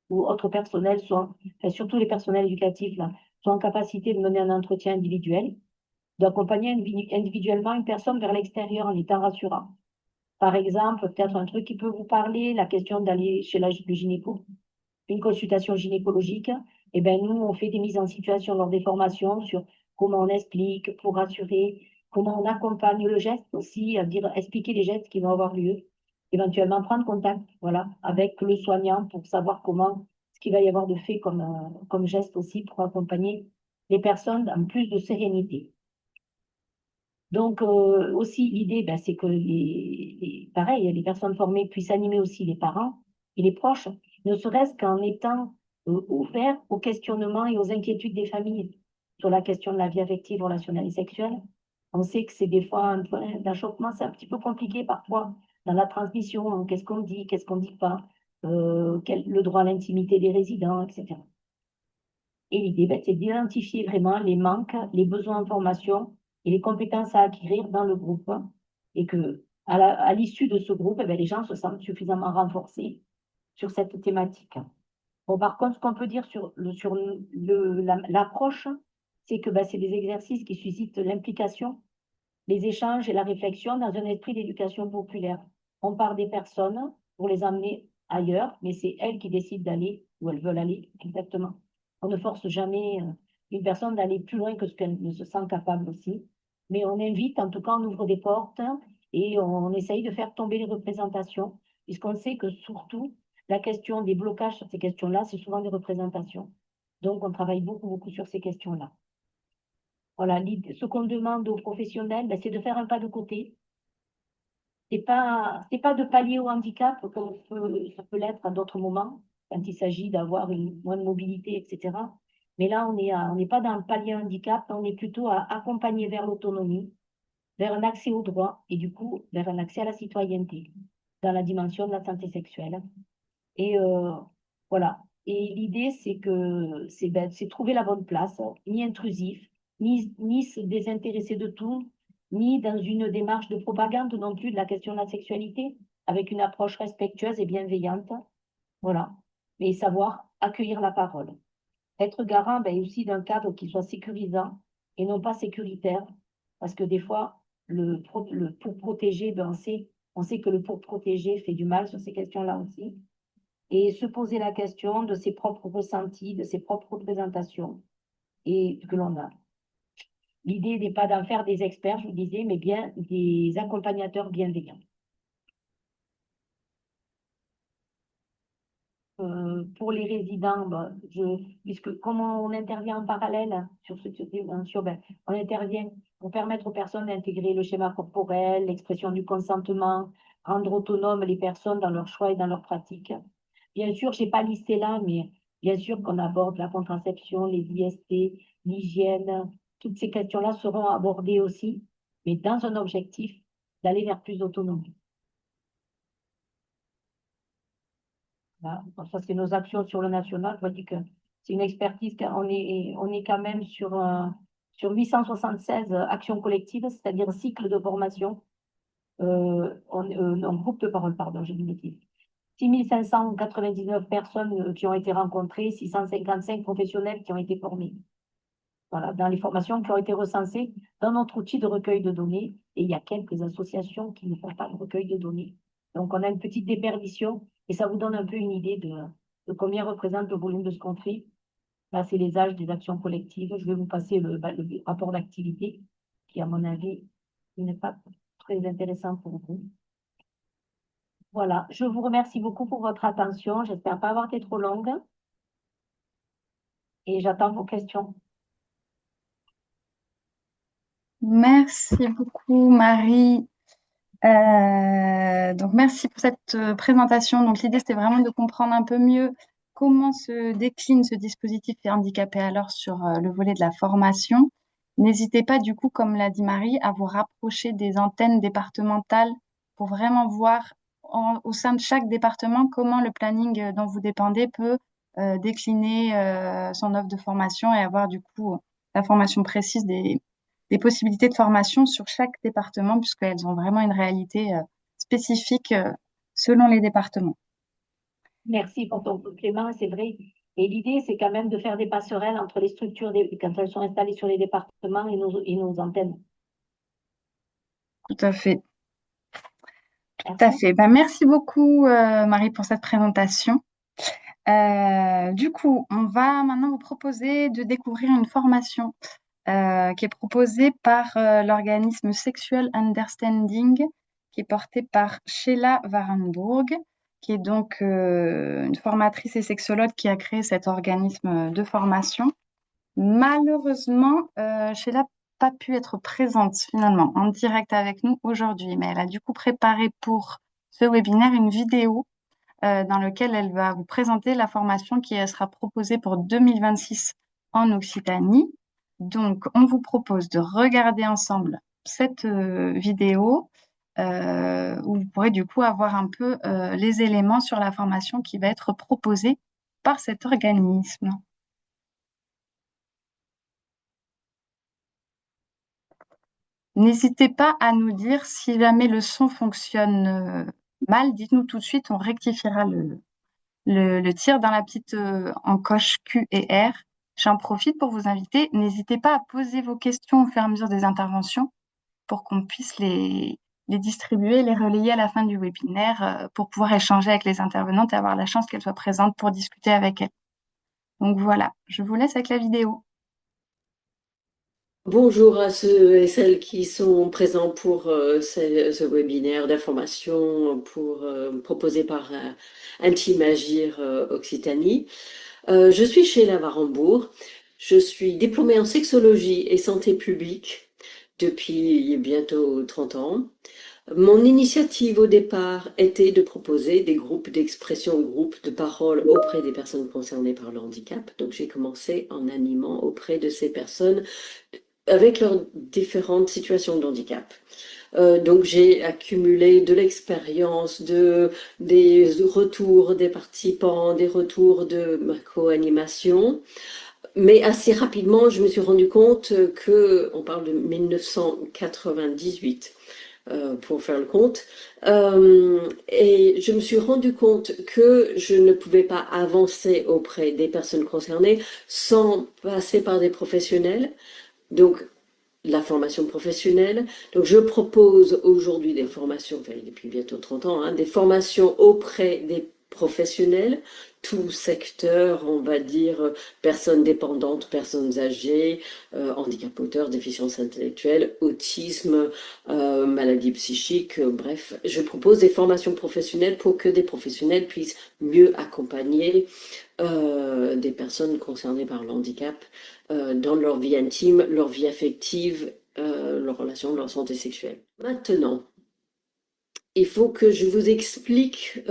autres personnels soient, enfin, surtout les personnels éducatifs, là, soient en capacité de mener un entretien individuel, d'accompagner individuellement une personne vers l'extérieur en étant rassurant. Par exemple, peut-être un truc qui peut vous parler, la question d'aller chez le gynéco, une consultation gynécologique. Eh ben, nous, on fait des mises en situation lors des formations sur comment on explique pour rassurer, comment on accompagne le geste aussi, à dire, expliquer les gestes qui vont avoir lieu, éventuellement prendre contact, voilà, avec le soignant pour savoir ce qu'il va y avoir de fait comme geste aussi pour accompagner les personnes en plus de sérénité. Donc, aussi, l'idée, ben, c'est que pareil, les personnes formées puissent animer aussi les parents et les proches, ne serait-ce qu'en étant ouverts aux questionnements et aux inquiétudes des familles sur la question de la vie affective, relationnelle et sexuelle. On sait que c'est des fois un point d'achoppement, c'est un petit peu compliqué parfois dans la transmission, hein, qu'est-ce qu'on dit pas, le droit à l'intimité des résidents, etc. Et l'idée, ben, c'est d'identifier vraiment les manques, les besoins en formation et les compétences à acquérir dans le groupe. Et que, à l'issue de ce groupe, eh ben, les gens se sentent suffisamment renforcés sur cette thématique. Bon, par contre, ce qu'on peut dire sur l'approche, c'est que ben, c'est des exercices qui suscitent l'implication, les échanges et la réflexion dans un esprit d'éducation populaire. On part des personnes pour les amener ailleurs, mais c'est elles qui décident d'aller où elles veulent aller, exactement. On ne force jamais une personne d'aller plus loin que ce qu'elle ne se sent capable aussi, mais on invite, en tout cas, on ouvre des portes et on essaye de faire tomber les représentations, puisqu'on sait que surtout, la question des blocages sur ces questions-là, c'est souvent des représentations. Donc, on travaille beaucoup, beaucoup sur ces questions-là. Voilà, ce qu'on demande aux professionnels, ben, c'est de faire un pas de côté. C'est pas de pallier au handicap comme ça peut l'être à d'autres moments, quand il s'agit d'avoir une moins de mobilité, etc. Mais là, on n'est pas dans le palier handicap, on est plutôt à accompagner vers l'autonomie, vers un accès aux droits et du coup, vers un accès à la citoyenneté dans la dimension de la santé sexuelle. Et voilà. Et l'idée, c'est trouver la bonne place, ni intrusif, ni se désintéresser de tout, ni dans une démarche de propagande non plus de la question de la sexualité, avec une approche respectueuse et bienveillante. Voilà. Mais savoir accueillir la parole. Être garant ben, aussi d'un cadre qui soit sécurisant et non pas sécuritaire, parce que des fois, pour protéger, ben, on sait que le pour protéger fait du mal sur ces questions-là aussi et se poser la question de ses propres ressentis, de ses propres représentations et que l'on a. L'idée n'est pas d'en faire des experts, je vous disais, mais bien des accompagnateurs bienveillants. Pour les résidents, ben, puisque comme on intervient en parallèle sur on intervient pour permettre aux personnes d'intégrer le schéma corporel, l'expression du consentement, rendre autonomes les personnes dans leurs choix et dans leurs pratiques. Bien sûr, je n'ai pas listé là, mais bien sûr qu'on aborde la contraception, les IST, l'hygiène, toutes ces questions-là seront abordées aussi, mais dans un objectif d'aller vers plus d'autonomie. Voilà. Donc, ça, c'est nos actions sur le national. Je dis que c'est une expertise, on est quand même sur 876 actions collectives, c'est-à-dire cycle de formation, en groupe de parole, pardon, j'ai dit une bêtise. 6599 personnes qui ont été rencontrées, 655 professionnels qui ont été formés. Voilà, dans les formations qui ont été recensées dans notre outil de recueil de données. Et il y a quelques associations qui ne font pas de recueil de données. Donc, on a une petite déperdition et ça vous donne un peu une idée de combien représente le volume de ce qu'on fait. Là, c'est les âges des actions collectives. Je vais vous passer le rapport d'activité qui, à mon avis, n'est pas très intéressant pour vous. Voilà, je vous remercie beaucoup pour votre attention. J'espère pas avoir été trop longue. et j'attends vos questions. Merci beaucoup, Marie. Donc, merci pour cette présentation. Donc, l'idée, c'était vraiment de comprendre un peu mieux comment se décline ce dispositif et handicapé alors sur le volet de la formation. N'hésitez pas, du coup, comme l'a dit Marie, à vous rapprocher des antennes départementales pour vraiment voir au sein de chaque département comment le planning dont vous dépendez peut décliner son offre de formation et avoir, du coup, la formation précise des possibilités de formation sur chaque département, puisqu'elles ont vraiment une réalité spécifique selon les départements. Merci pour ton complément, c'est vrai. Et l'idée, c'est quand même de faire des passerelles entre les structures quand elles sont installées sur les départements et nos antennes. Tout à fait. Tout à Merci. fait. Ben, merci beaucoup, Marie, pour cette présentation. Du coup, on va maintenant vous proposer de découvrir une formation qui est proposée par l'organisme Sexual Understanding, qui est porté par Sheila Warenburg, qui est donc une formatrice et sexologue qui a créé cet organisme de formation. Malheureusement, Sheila n'a pas pu être présente finalement en direct avec nous aujourd'hui, mais elle a du coup préparé pour ce webinaire une vidéo dans laquelle elle va vous présenter la formation qui sera proposée pour 2026 en Occitanie. Donc, on vous propose de regarder ensemble cette vidéo où vous pourrez du coup avoir un peu les éléments sur la formation qui va être proposée par cet organisme. N'hésitez pas à nous dire si jamais le son fonctionne mal, dites-nous tout de suite, on rectifiera le tir dans la petite encoche Q et R. J'en profite pour vous inviter. N'hésitez pas à poser vos questions au fur et à mesure des interventions pour qu'on puisse les distribuer, les relayer à la fin du webinaire pour pouvoir échanger avec les intervenantes et avoir la chance qu'elles soient présentes pour discuter avec elles. Donc voilà, je vous laisse avec la vidéo. Bonjour à ceux et celles qui sont présents pour ce webinaire d'information proposé par Team Agir Occitanie. Je suis Sheila Warenburg, je suis diplômée en sexologie et santé publique depuis bientôt 30 ans. Mon initiative au départ était de proposer des groupes d'expression, groupes de parole auprès des personnes concernées par le handicap. Donc j'ai commencé en animant auprès de ces personnes avec leurs différentes situations de handicap. Donc j'ai accumulé de l'expérience, des retours des participants, des retours de ma co-animation. Mais assez rapidement, je me suis rendu compte que, on parle de 1998, pour faire le compte, et je me suis rendu compte que je ne pouvais pas avancer auprès des personnes concernées sans passer par des professionnels. Donc, la formation professionnelle. Donc, je propose aujourd'hui des formations, enfin, depuis bientôt 30 ans, hein, des formations auprès des professionnels, tout secteur, on va dire, personnes dépendantes, personnes âgées, handicap moteur, déficience intellectuelle, autisme, maladie psychique, bref. Je propose des formations professionnelles pour que des professionnels puissent mieux accompagner des personnes concernées par le handicap dans leur vie intime, leur vie affective, leurs relations, leur santé sexuelle. Maintenant, il faut que je vous explique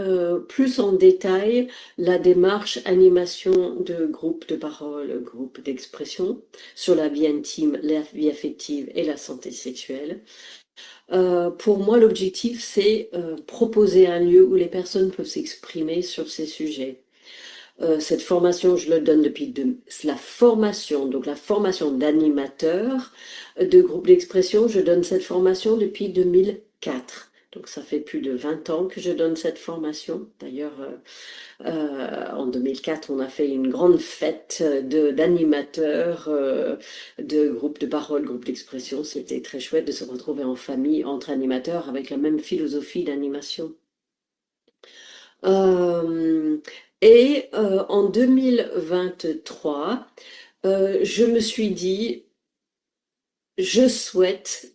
plus en détail la démarche animation de groupe de parole, groupe d'expression sur la vie intime, la vie affective et la santé sexuelle. Pour moi, l'objectif, c'est proposer un lieu où les personnes peuvent s'exprimer sur ces sujets. Cette formation, je le donne depuis la formation, donc la formation d'animateur de groupe d'expression, je donne cette formation depuis 2004. Donc ça fait plus de 20 ans que je donne cette formation. D'ailleurs, en 2004, on a fait une grande fête d'animateurs, de groupes de parole, groupes d'expression. C'était très chouette de se retrouver en famille, entre animateurs, avec la même philosophie d'animation. En 2023, je me suis dit, je souhaite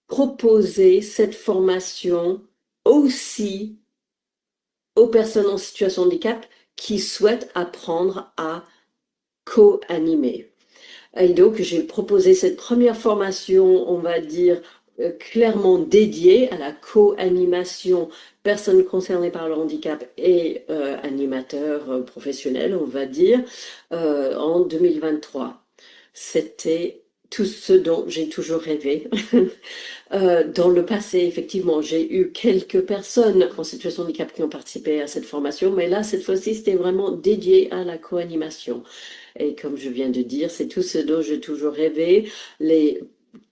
proposer cette formation aussi aux personnes en situation de handicap qui souhaitent apprendre à co-animer. Et donc, j'ai proposé cette première formation, on va dire, clairement dédiée à la co-animation personnes concernées par le handicap et animateurs professionnels, on va dire, en 2023. C'était tout ce dont j'ai toujours rêvé. Dans le passé, effectivement, j'ai eu quelques personnes en situation de handicap qui ont participé à cette formation, mais là, cette fois-ci, c'était vraiment dédié à la co-animation. Et comme je viens de dire, c'est tout ce dont j'ai toujours rêvé.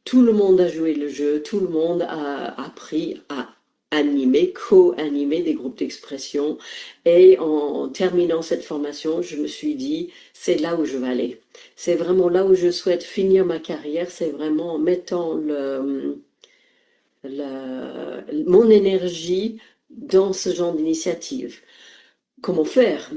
Tout le monde a joué le jeu, tout le monde a appris à animer, co-animer des groupes d'expression. Et en terminant cette formation, je me suis dit, c'est là où je vais aller. C'est vraiment là où je souhaite finir ma carrière, c'est vraiment en mettant mon énergie dans ce genre d'initiative. Comment faire?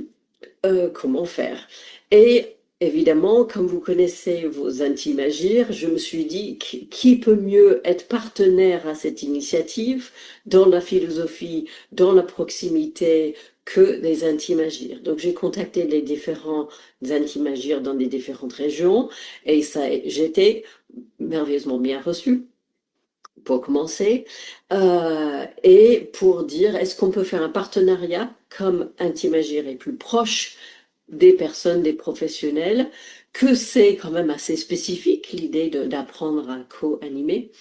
Comment faire? Et évidemment, comme vous connaissez vos intimes agirs, je me suis dit, qui peut mieux être partenaire à cette initiative dans la philosophie, dans la proximité, que des intimes agirs. Donc j'ai contacté les différents intimes agirs dans les différentes régions et j'ai été merveilleusement bien reçue pour commencer, et pour dire est-ce qu'on peut faire un partenariat comme Intimagir est plus proche des personnes, des professionnels, que c'est quand même assez spécifique l'idée d'apprendre à co-animer.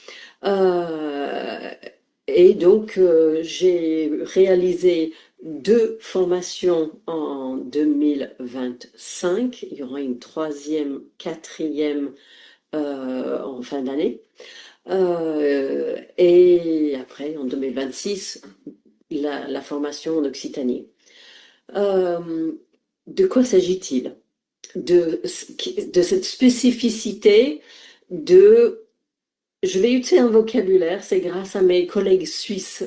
Et donc j'ai réalisé 2 formations en 2025, il y aura une 3e, 4e en fin d'année. Et après, en 2026, la formation en Occitanie. De quoi s'agit-il? De cette spécificité de... Je vais utiliser un vocabulaire, c'est grâce à mes collègues suisses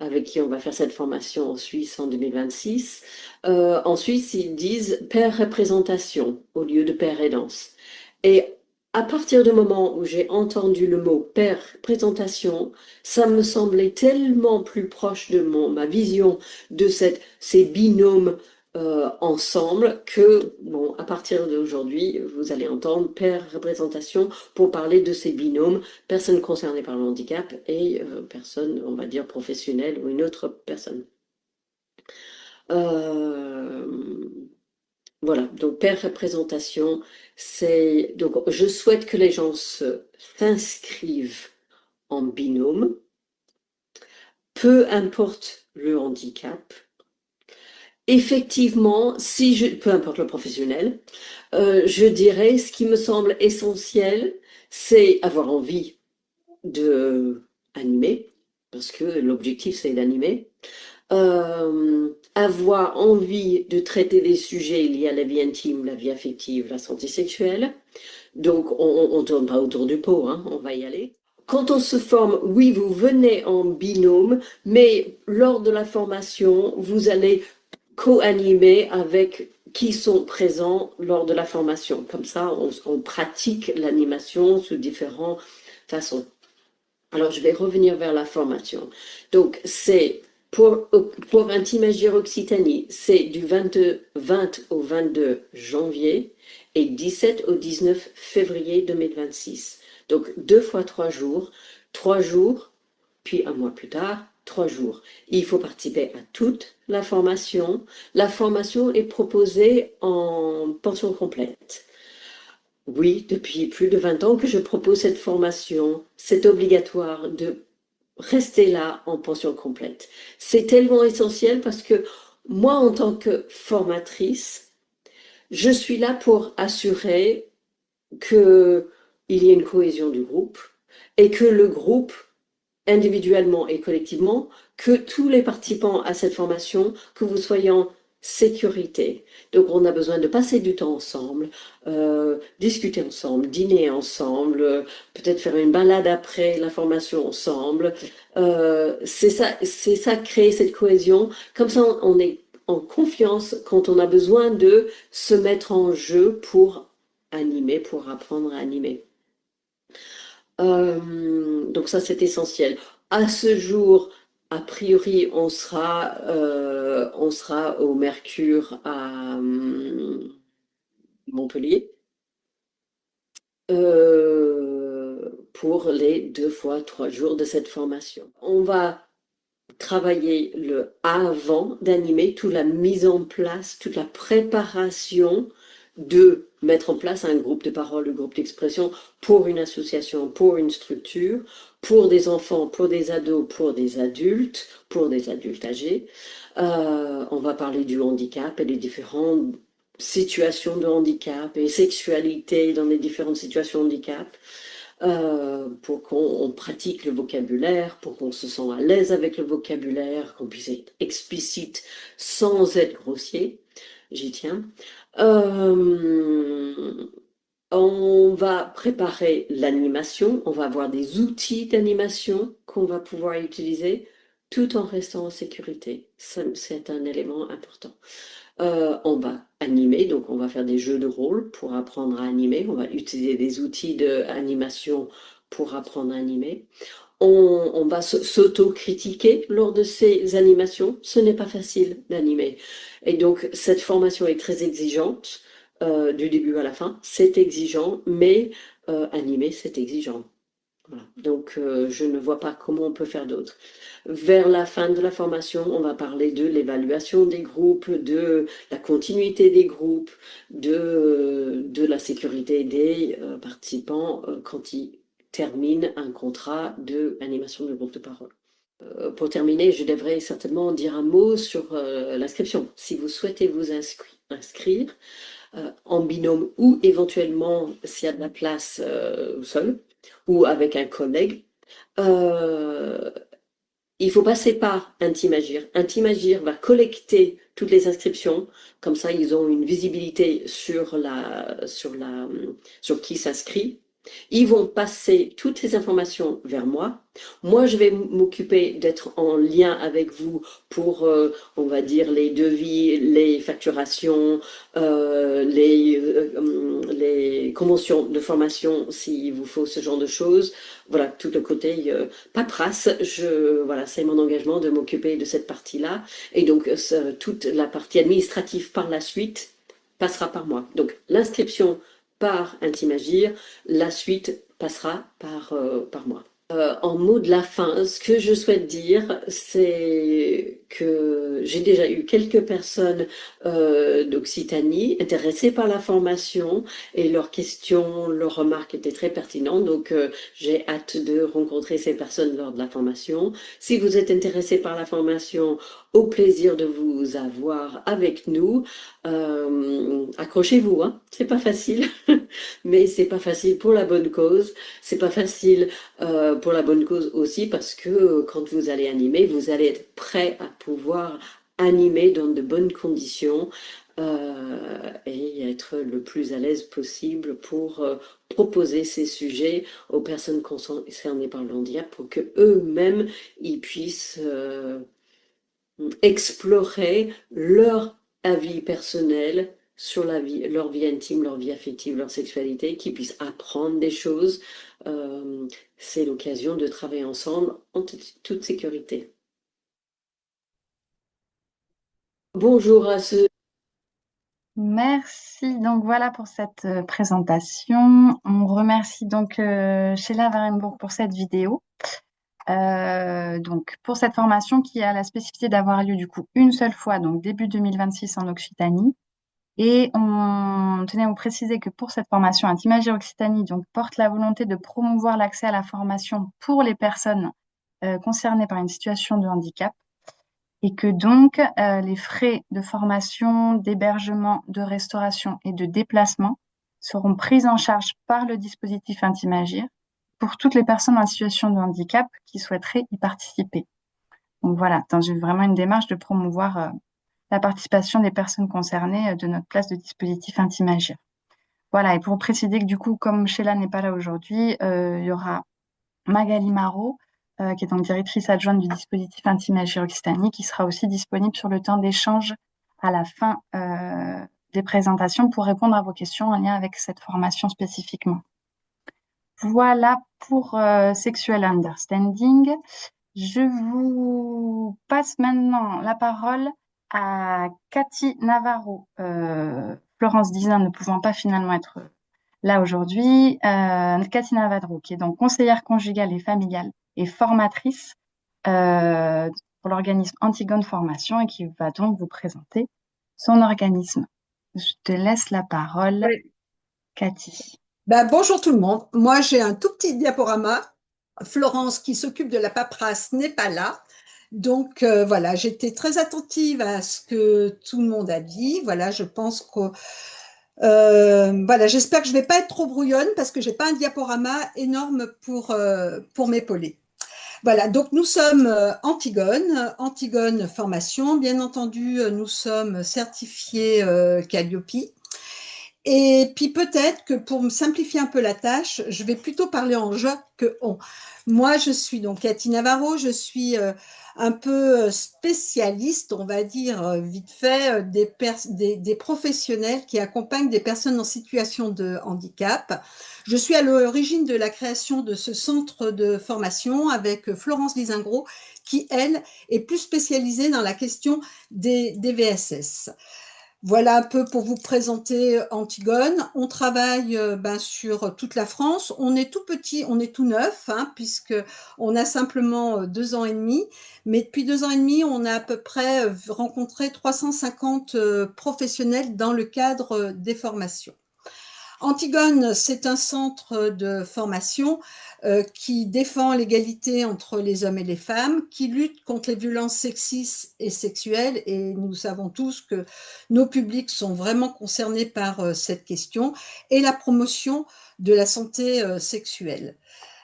avec qui on va faire cette formation en Suisse en 2026. En Suisse, ils disent pair représentation au lieu de pair aidance. Et à partir du moment où j'ai entendu le mot pair présentation, ça me semblait tellement plus proche de ma vision de ces binômes ensemble que, bon, à partir d'aujourd'hui, vous allez entendre pair représentation pour parler de ces binômes, personnes concernées par le handicap et personnes, on va dire, professionnelles ou une autre personne. Voilà, donc pair représentation, c'est donc je souhaite que les gens s'inscrivent en binôme, peu importe le handicap. Effectivement, peu importe le professionnel, je dirais ce qui me semble essentiel, c'est avoir envie de animer, parce que l'objectif c'est d'animer. Avoir envie de traiter des sujets liés à la vie intime, la vie affective, la santé sexuelle. Donc, on ne tourne pas autour du pot, hein, on va y aller. Quand on se forme, oui, vous venez en binôme, mais lors de la formation, vous allez co-animer avec qui sont présents lors de la formation. Comme ça, on pratique l'animation sous différentes façons. Alors, je vais revenir vers la formation. Donc, c'est pour Intimagir Occitanie, c'est du 20 au 22 janvier et 17 au 19 février 2026. Donc 2 fois 3 jours, 3 jours, puis un mois plus tard, 3 jours. Il faut participer à toute la formation. La formation est proposée en pension complète. Oui, depuis plus de 20 ans que je propose cette formation. C'est obligatoire de rester là en pension complète. C'est tellement essentiel parce que moi, en tant que formatrice, je suis là pour assurer qu'il y ait une cohésion du groupe et que le groupe, individuellement et collectivement, que tous les participants à cette formation, que vous soyez en sécurité. Donc on a besoin de passer du temps ensemble, discuter ensemble, dîner ensemble, peut-être faire une balade après la formation ensemble. C'est ça, créer cette cohésion. Comme ça, on est en confiance quand on a besoin de se mettre en jeu pour animer, pour apprendre à animer. Donc ça, c'est essentiel. À ce jour, a priori, on sera au Mercure Montpellier, pour les 2 fois 3 jours de cette formation. On va travailler le avant d'animer, toute la mise en place, toute la préparation de mettre en place un groupe de parole, un groupe d'expression pour une association, pour une structure, pour des enfants, pour des ados, pour des adultes âgés. On va parler du handicap et des différentes situations de handicap et sexualité dans les différentes situations de handicap. Pour qu'on pratique le vocabulaire, pour qu'on se sente à l'aise avec le vocabulaire, qu'on puisse être explicite sans être grossier. J'y tiens. On va préparer l'animation, on va avoir des outils d'animation qu'on va pouvoir utiliser tout en restant en sécurité. C'est un élément important. On va animer, donc on va faire des jeux de rôle pour apprendre à animer. On va utiliser des outils d'animation pour apprendre à animer. On va s'auto-critiquer lors de ces animations. Ce n'est pas facile d'animer. Et donc, cette formation est très exigeante, du début à la fin. C'est exigeant, mais animer, c'est exigeant. Voilà. Donc, je ne vois pas comment on peut faire d'autre. Vers la fin de la formation, on va parler de l'évaluation des groupes, de la continuité des groupes, de la sécurité des participants quand ils terminent un contrat d'animation de groupe de parole. Pour terminer, je devrais certainement dire un mot sur l'inscription. Si vous souhaitez vous inscrire en binôme ou éventuellement, s'il y a de la place, seul ou avec un collègue, il faut passer par Intimagir. Intimagir va collecter toutes les inscriptions, comme ça ils ont une visibilité sur qui s'inscrit. Ils vont passer toutes ces informations vers moi. Moi, je vais m'occuper d'être en lien avec vous pour, on va dire, les devis, les facturations, les conventions de formation, s'il vous faut ce genre de choses. Voilà, tout le côté paperasse. Voilà, c'est mon engagement de m'occuper de cette partie-là. Et donc, toute la partie administrative par la suite passera par moi. Donc, l'inscription par Intimagir, la suite passera par moi. En mot de la fin, ce que je souhaite dire, c'est que j'ai déjà eu quelques personnes d'Occitanie intéressées par la formation et leurs questions, leurs remarques étaient très pertinentes. Donc, j'ai hâte de rencontrer ces personnes lors de la formation. Si vous êtes intéressé par la formation, au plaisir de vous avoir avec nous. Accrochez-vous, hein. C'est pas facile, mais c'est pas facile pour la bonne cause. C'est pas facile pour la bonne cause aussi parce que quand vous allez animer, vous allez être prêt à pouvoir animer dans de bonnes conditions et être le plus à l'aise possible pour proposer ces sujets aux personnes concernées par le handicap pour que eux-mêmes ils puissent explorer leur avis personnel sur leur vie intime, leur vie affective, leur sexualité, qu'ils puissent apprendre des choses. C'est l'occasion de travailler ensemble en toute sécurité. Bonjour à ceux. Merci. Donc voilà pour cette présentation. On remercie donc Sheila Warenbourg pour cette vidéo. Donc pour cette formation qui a la spécificité d'avoir lieu du coup une seule fois, donc début 2026 en Occitanie. Et on tenait à vous préciser que pour cette formation, Intimagir Occitanie donc, porte la volonté de promouvoir l'accès à la formation pour les personnes concernées par une situation de handicap et que donc les frais de formation, d'hébergement, de restauration et de déplacement seront pris en charge par le dispositif Intimagir pour toutes les personnes en situation de handicap qui souhaiteraient y participer. Donc voilà, dans vraiment une démarche de promouvoir la participation des personnes concernées de notre place de dispositif Intimagir. Voilà, et pour préciser que du coup, comme Sheila n'est pas là aujourd'hui, il y aura Magali Marot, qui est donc directrice adjointe du dispositif Intimagir Occitanie, qui sera aussi disponible sur le temps d'échange à la fin des présentations pour répondre à vos questions en lien avec cette formation spécifiquement. Voilà pour Sexual Understanding. Je vous passe maintenant la parole à Cathy Navarro, Florence Dizin ne pouvant pas finalement être là aujourd'hui, Katina Vadrou, qui est donc conseillère conjugale et familiale et formatrice pour l'organisme Antigone Formation et qui va donc vous présenter son organisme. Je te laisse la parole, Oui. Cathy. Bonjour tout le monde. Moi, j'ai un tout petit diaporama. Florence, qui s'occupe de la paperasse, n'est pas là. Donc, voilà, j'étais très attentive à ce que tout le monde a dit. Voilà, je pense que voilà, j'espère que je vais pas être trop brouillonne parce que j'ai pas un diaporama énorme pour m'épauler. Voilà, donc nous sommes Antigone Formation. Bien entendu, nous sommes certifiés Calliope. Et puis peut-être que pour me simplifier un peu la tâche, je vais plutôt parler en je que on. Moi, je suis donc Cathy Navarro, je suis un peu spécialiste, on va dire vite fait, des professionnels qui accompagnent des personnes en situation de handicap. Je suis à l'origine de la création de ce centre de formation avec Florence Lisingro, qui, elle, est plus spécialisée dans la question des VSS. Voilà un peu pour vous présenter Antigone. On travaille sur toute la France. On est tout petit, on est tout neuf, hein, puisque on a simplement 2 ans et demi. Mais depuis 2 ans et demi, on a à peu près rencontré 350 professionnels dans le cadre des formations. Antigone, c'est un centre de formation qui défend l'égalité entre les hommes et les femmes, qui lutte contre les violences sexistes et sexuelles, et nous savons tous que nos publics sont vraiment concernés par cette question, et la promotion de la santé sexuelle.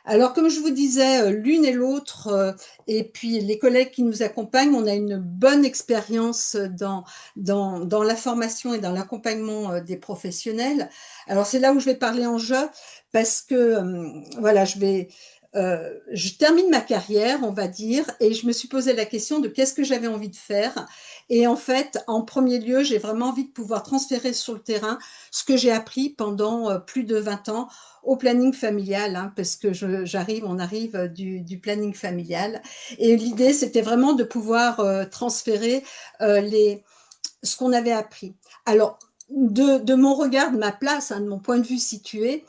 Alors, comme je vous disais, l'une et l'autre, et puis les collègues qui nous accompagnent, on a une bonne expérience dans la formation et dans l'accompagnement des professionnels. Alors, c'est là où je vais parler en jeu, parce que, voilà, je termine ma carrière, on va dire, et je me suis posé la question de qu'est-ce que j'avais envie de faire. Et en fait, en premier lieu, j'ai vraiment envie de pouvoir transférer sur le terrain ce que j'ai appris pendant plus de 20 ans au planning familial, hein, parce que on arrive du planning familial. Et l'idée, c'était vraiment de pouvoir transférer ce qu'on avait appris. Alors, de mon regard, de ma place, hein, de mon point de vue situé,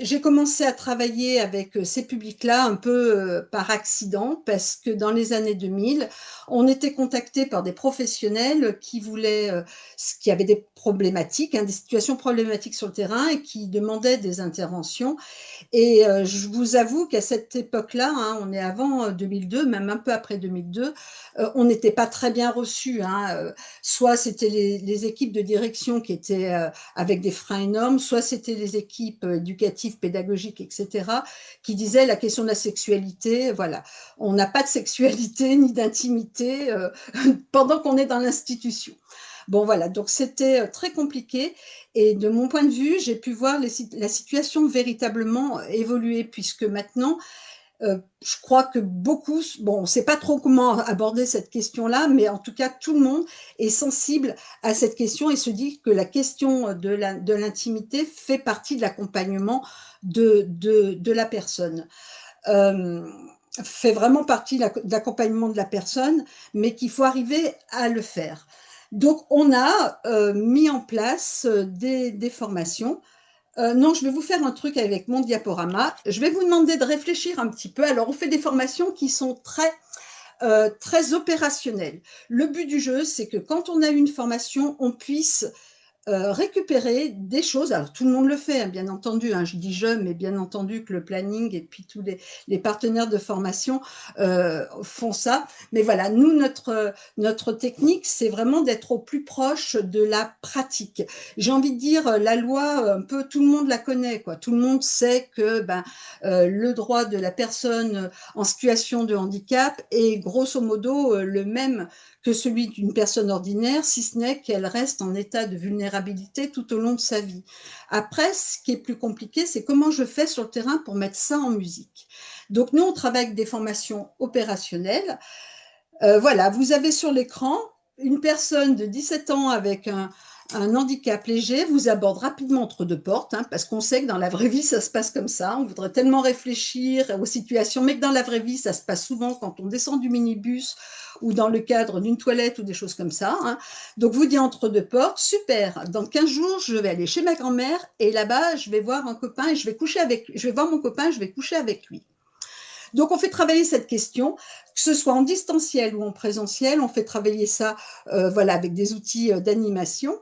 j'ai commencé à travailler avec ces publics-là un peu par accident, parce que dans les années 2000, on était contacté par des professionnels qui qui avaient des problématiques, hein, des situations problématiques sur le terrain et qui demandaient des interventions. Et je vous avoue qu'à cette époque-là, hein, on est avant 2002, même un peu après 2002, on n'était pas très bien reçus, hein. Soit c'était les équipes de direction qui étaient avec des freins énormes, soit c'était les équipes éducatives, pédagogiques, etc., qui disaient la question de la sexualité, voilà, on n'a pas de sexualité ni d'intimité pendant qu'on est dans l'institution. Bon, voilà, donc c'était très compliqué. Et de mon point de vue, j'ai pu voir la situation véritablement évoluer, puisque maintenant, je crois que beaucoup, bon, on ne sait pas trop comment aborder cette question-là, mais en tout cas, tout le monde est sensible à cette question et se dit que la question de l'intimité fait partie de l'accompagnement de la personne. Fait vraiment partie de l'accompagnement de la personne, mais qu'il faut arriver à le faire. Donc, on a mis en place des formations. Non, je vais vous faire un truc avec mon diaporama. Je vais vous demander de réfléchir un petit peu. Alors, on fait des formations qui sont très opérationnelles. Le but du jeu, c'est que quand on a une formation, on puisse récupérer des choses. Alors, tout le monde le fait, hein, bien entendu. Hein, je dis je, mais bien entendu que le planning et puis tous les partenaires de formation font ça. Mais voilà, nous, notre technique, c'est vraiment d'être au plus proche de la pratique. J'ai envie de dire, la loi, un peu, tout le monde la connaît, quoi. Tout le monde sait que le droit de la personne en situation de handicap est grosso modo le même que celui d'une personne ordinaire, si ce n'est qu'elle reste en état de vulnérabilité tout au long de sa vie. Après, ce qui est plus compliqué, c'est comment je fais sur le terrain pour mettre ça en musique. Donc nous, on travaille avec des formations opérationnelles. Voilà, vous avez sur l'écran une personne de 17 ans avec un handicap léger vous aborde rapidement entre deux portes, hein, parce qu'on sait que dans la vraie vie, ça se passe comme ça. On voudrait tellement réfléchir aux situations, mais que dans la vraie vie, ça se passe souvent quand on descend du minibus ou dans le cadre d'une toilette ou des choses comme ça. Hein. Donc, vous dites entre deux portes, super, dans 15 jours, je vais aller chez ma grand-mère et là-bas, je vais voir un copain et je vais voir mon copain et je vais coucher avec lui. Donc, on fait travailler cette question, que ce soit en distanciel ou en présentiel, on fait travailler ça voilà, avec des outils d'animation.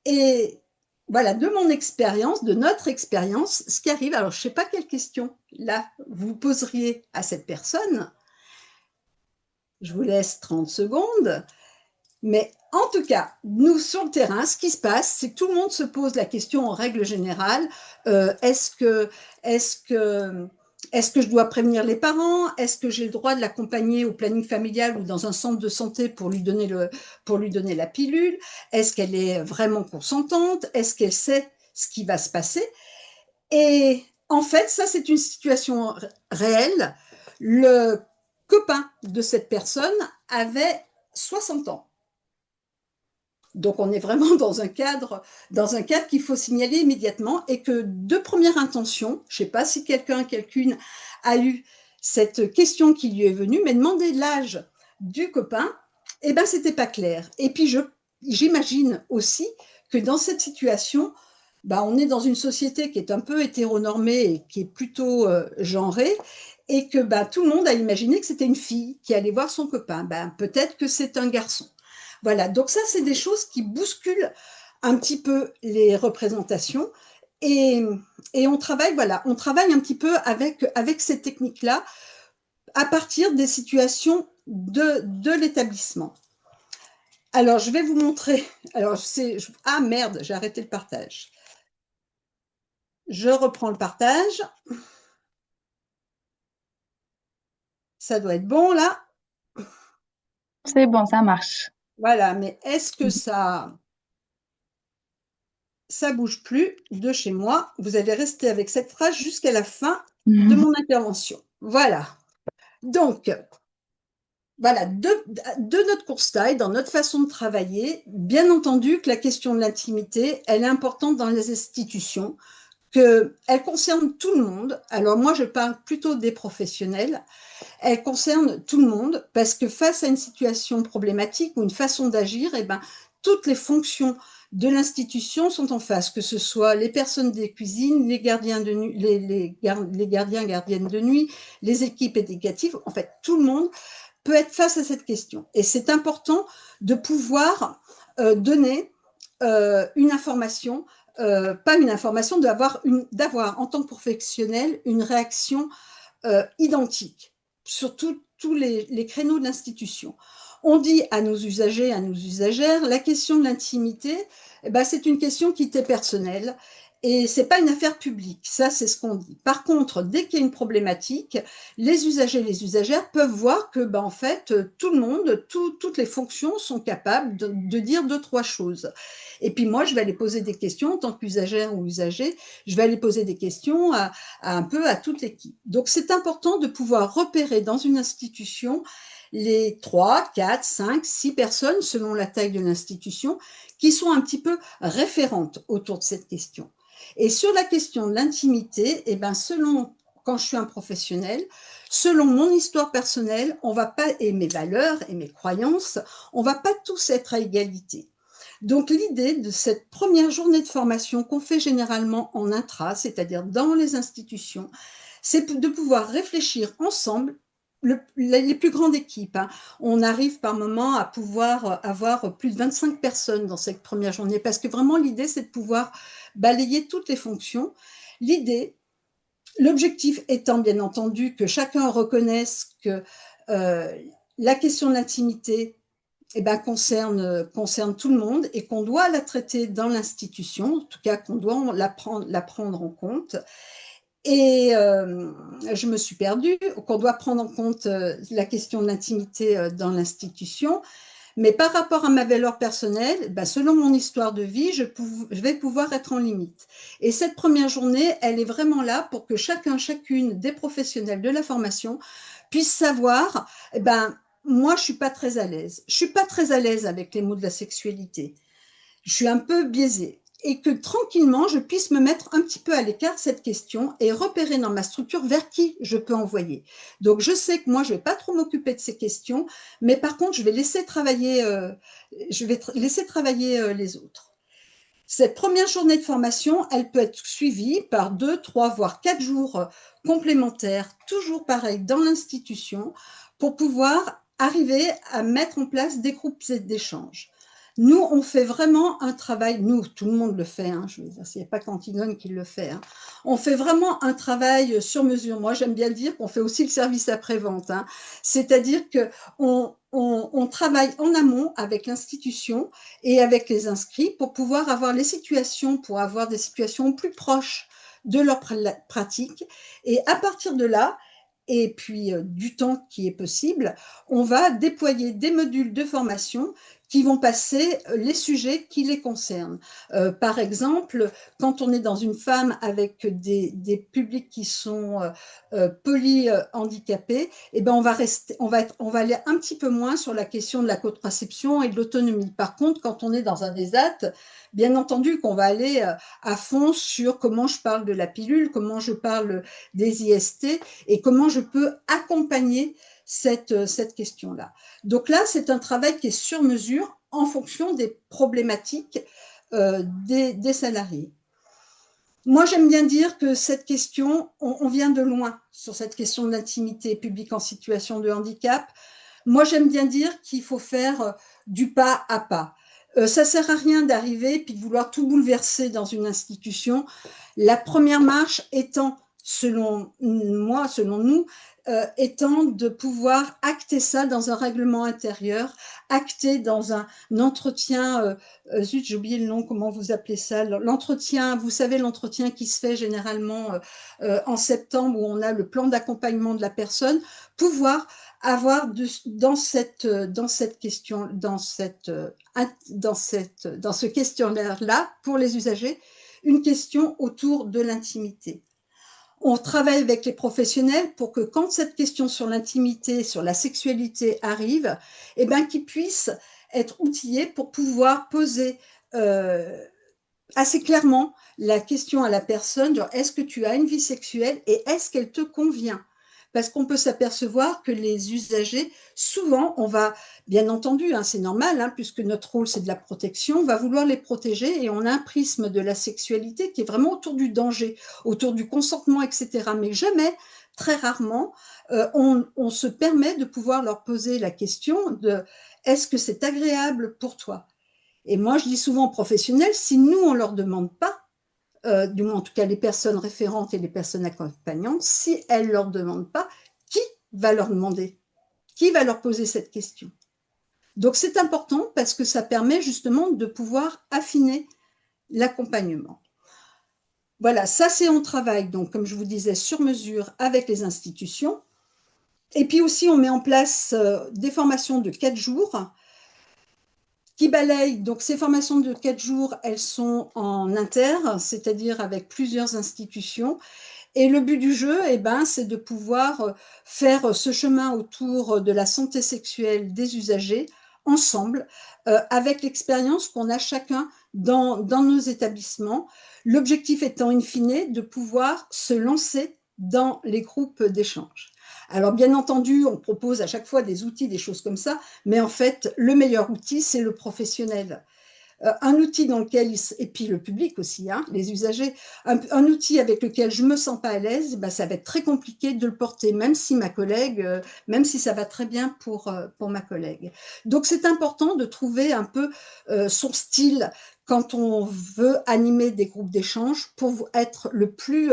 Et voilà, de mon expérience, de notre expérience, ce qui arrive, alors je ne sais pas quelle question là vous poseriez à cette personne. Je vous laisse 30 secondes. Mais en tout cas, nous, sur le terrain, ce qui se passe, c'est que tout le monde se pose la question en règle générale, est-ce que je dois prévenir les parents? Est-ce que j'ai le droit de l'accompagner au planning familial ou dans un centre de santé pour lui donner la pilule? Est-ce qu'elle est vraiment consentante? Est-ce qu'elle sait ce qui va se passer? Et en fait, ça, c'est une situation réelle. Le copain de cette personne avait 60 ans. Donc, on est vraiment dans un cadre qu'il faut signaler immédiatement et que de première intention, je ne sais pas si quelqu'une a eu cette question qui lui est venue, mais demander l'âge du copain, eh ben, c'était pas clair. Et puis, j'imagine aussi que dans cette situation, on est dans une société qui est un peu hétéronormée et qui est plutôt genrée, et que tout le monde a imaginé que c'était une fille qui allait voir son copain. Peut-être que c'est un garçon. Voilà, donc ça, c'est des choses qui bousculent un petit peu les représentations et on travaille un petit peu avec ces techniques-là à partir des situations de l'établissement. Alors, je vais vous montrer. Alors, ah merde, j'ai arrêté le partage. Je reprends le partage. Ça doit être bon, là. C'est bon, ça marche. Voilà, mais est-ce que ça bouge plus de chez moi? Vous allez rester avec cette phrase jusqu'à la fin de mon intervention. Voilà. Donc, voilà, de notre constat et dans notre façon de travailler, bien entendu que la question de l'intimité, elle est importante dans les institutions, qu'elle concerne tout le monde. Alors moi, je parle plutôt des professionnels. Elle concerne tout le monde parce que face à une situation problématique ou une façon d'agir, toutes les fonctions de l'institution sont en face, que ce soit les personnes des cuisines, les gardiens de nuit, les gardiens, gardiennes de nuit, les équipes éducatives, en fait, tout le monde peut être face à cette question. Et c'est important de pouvoir donner une information, pas une information, d'avoir en tant que professionnel une réaction identique sur tous les créneaux de l'institution. On dit à nos usagers, à nos usagères, la question de l'intimité, c'est une question qui est personnelle et c'est pas une affaire publique. Ça, c'est ce qu'on dit. Par contre, dès qu'il y a une problématique, les usagers, les usagères peuvent voir que, en fait, tout le monde, toutes les fonctions sont capables de dire 2-3 choses. Et puis moi, je vais aller poser des questions en tant qu'usagère ou usager. Je vais aller poser des questions un peu à toute l'équipe. Donc, c'est important de pouvoir repérer dans une institution les 3, 4, 5, 6 personnes, selon la taille de l'institution, qui sont un petit peu référentes autour de cette question. Et sur la question de l'intimité, selon, quand je suis un professionnel, selon mon histoire personnelle, on va pas, et mes valeurs et mes croyances, on va pas tous être à égalité. Donc, l'idée de cette première journée de formation qu'on fait généralement en intra, c'est-à-dire dans les institutions, c'est de pouvoir réfléchir ensemble, les plus grandes équipes. Hein. On arrive par moment à pouvoir avoir plus de 25 personnes dans cette première journée, parce que vraiment, l'idée, c'est de pouvoir balayer toutes les fonctions. L'objectif étant, bien entendu, que chacun reconnaisse que la question de l'intimité concerne tout le monde et qu'on doit la traiter dans l'institution, en tout cas qu'on doit la prendre en compte. Et je me suis perdue, qu'on doit prendre en compte la question de l'intimité dans l'institution. Mais par rapport à ma valeur personnelle, selon mon histoire de vie, je vais pouvoir être en limite. Et cette première journée, elle est vraiment là pour que chacune des professionnels de la formation puisse savoir, moi, je ne suis pas très à l'aise. Je ne suis pas très à l'aise avec les mots de la sexualité. je suis un peu biaisée et que tranquillement, je puisse me mettre un petit peu à l'écart de cette question et repérer dans ma structure vers qui je peux envoyer. Donc, je sais que moi, je ne vais pas trop m'occuper de ces questions, mais par contre, je vais laisser travailler, les autres. Cette première journée de formation, elle peut être suivie par 2, 3, voire 4 jours complémentaires, toujours pareil, dans l'institution, pour pouvoir arriver à mettre en place des groupes d'échange. Nous, on fait vraiment un travail, nous, tout le monde le fait, hein, je veux dire, il n'y a pas qu'Antigone qui le fait, hein. On fait vraiment un travail sur mesure. Moi, j'aime bien dire qu'on fait aussi le service après-vente, hein. C'est-à-dire qu'on travaille en amont avec l'institution et avec les inscrits pour pouvoir avoir les situations, pour avoir des situations plus proches de leur pratique. Et à partir de là, et puis du temps qui est possible, on va déployer des modules de formation qui vont passer les sujets qui les concernent. Par exemple, quand on est dans une femme avec des publics qui sont polyhandicapés, eh ben on va aller un petit peu moins sur la question de la contraception et de l'autonomie. Par contre, quand on est dans un ESAT, bien entendu qu'on va aller à fond sur comment je parle de la pilule, comment je parle des IST et comment je peux accompagner cette question-là. Donc là, c'est un travail qui est sur mesure en fonction des problématiques des salariés. Moi, j'aime bien dire que cette question, on vient de loin sur cette question de l'intimité publique en situation de handicap. Moi, j'aime bien dire qu'il faut faire du pas à pas. Ça sert à rien d'arriver puis de vouloir tout bouleverser dans une institution. La première marche étant, selon moi, selon nous, étant de pouvoir acter ça dans un règlement intérieur, acter dans un entretien, zut, j'ai oublié le nom, comment vous appelez ça, l'entretien, vous savez, l'entretien qui se fait généralement en septembre où on a le plan d'accompagnement de la personne, pouvoir avoir dans ce questionnaire-là, pour les usagers, une question autour de l'intimité. On travaille avec les professionnels pour que quand cette question sur l'intimité, sur la sexualité arrive, eh ben, qu'ils puissent être outillés pour pouvoir poser assez clairement la question à la personne, genre, est-ce que tu as une vie sexuelle et est-ce qu'elle te convient? Parce qu'on peut s'apercevoir que les usagers, souvent, on va, bien entendu, hein, c'est normal, hein, puisque notre rôle c'est de la protection, on va vouloir les protéger et on a un prisme de la sexualité qui est vraiment autour du danger, autour du consentement, etc. Mais jamais, très rarement, on se permet de pouvoir leur poser la question de est-ce que c'est agréable pour toi? Et moi, je dis souvent aux professionnels, si nous, on ne leur demande pas, du moins en tout cas les personnes référentes et les personnes accompagnantes, si elles ne leur demandent pas, qui va leur demander? Qui va leur poser cette question? Donc c'est important parce que ça permet justement de pouvoir affiner l'accompagnement. Voilà, ça c'est en travail, donc comme je vous disais, sur mesure avec les institutions. Et puis aussi, on met en place des formations de 4 jours qui balayent. Donc, ces formations de 4 jours, elles sont en inter, c'est-à-dire avec plusieurs institutions. Et le but du jeu, eh ben, c'est de pouvoir faire ce chemin autour de la santé sexuelle des usagers ensemble, avec l'expérience qu'on a chacun dans nos établissements. L'objectif étant, in fine, de pouvoir se lancer dans les groupes d'échange. Alors, bien entendu, on propose à chaque fois des outils, des choses comme ça, mais en fait, le meilleur outil, c'est le professionnel. Un outil dans lequel, et puis le public aussi, hein, les usagers, un outil avec lequel je ne me sens pas à l'aise, ben, ça va être très compliqué de le porter, même si ma collègue, même si ça va très bien pour ma collègue. Donc, c'est important de trouver un peu son style quand on veut animer des groupes d'échange pour être le plus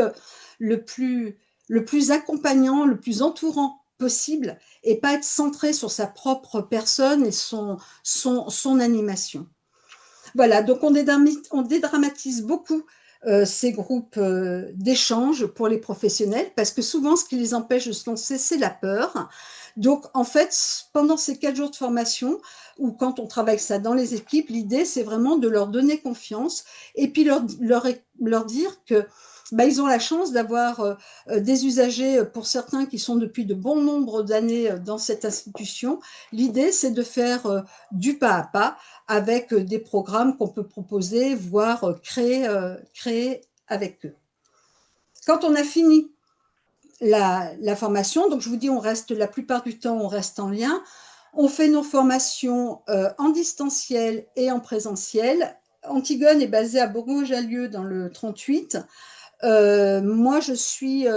accompagnant, le plus entourant possible et pas être centré sur sa propre personne et son animation. Voilà, donc on dédramatise beaucoup ces groupes d'échange pour les professionnels parce que souvent, ce qui les empêche de se lancer, c'est la peur. Donc, en fait, pendant ces 4 jours de formation ou quand on travaille ça dans les équipes, l'idée, c'est vraiment de leur donner confiance et puis leur leur dire que ils ont la chance d'avoir des usagers, pour certains, qui sont depuis de bons nombres d'années dans cette institution. L'idée, c'est de faire du pas à pas avec des programmes qu'on peut proposer, voire créer avec eux. Quand on a fini la formation, donc je vous dis, on reste la plupart du temps, on reste en lien. On fait nos formations en distanciel et en présentiel. Antigone est basée à Bourgoin-Jallieu dans le 38. Moi, je suis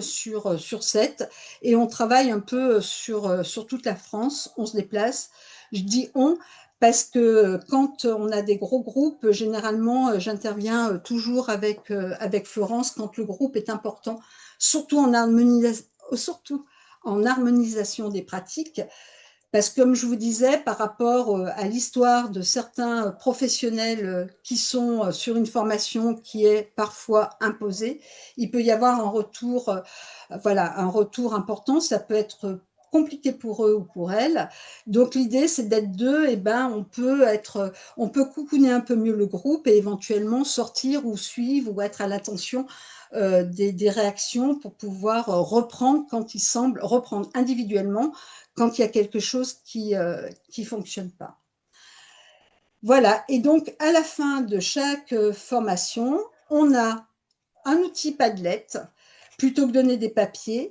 sur 7 et on travaille un peu sur toute la France. On se déplace. Je dis on parce que quand on a des gros groupes, généralement, j'interviens toujours avec Florence quand le groupe est important, surtout surtout en harmonisation des pratiques. Parce que, comme je vous disais, par rapport à l'histoire de certains professionnels qui sont sur une formation qui est parfois imposée, il peut y avoir un retour, voilà, un retour important. Ça peut être compliqué pour eux ou pour elles. Donc l'idée, c'est d'être deux. Et on peut cocooner un peu mieux le groupe et éventuellement sortir ou suivre ou être à l'attention des réactions pour pouvoir reprendre quand il semble reprendre individuellement quand il y a quelque chose qui fonctionne pas. Voilà, et donc à la fin de chaque formation, on a un outil Padlet, plutôt que donner des papiers,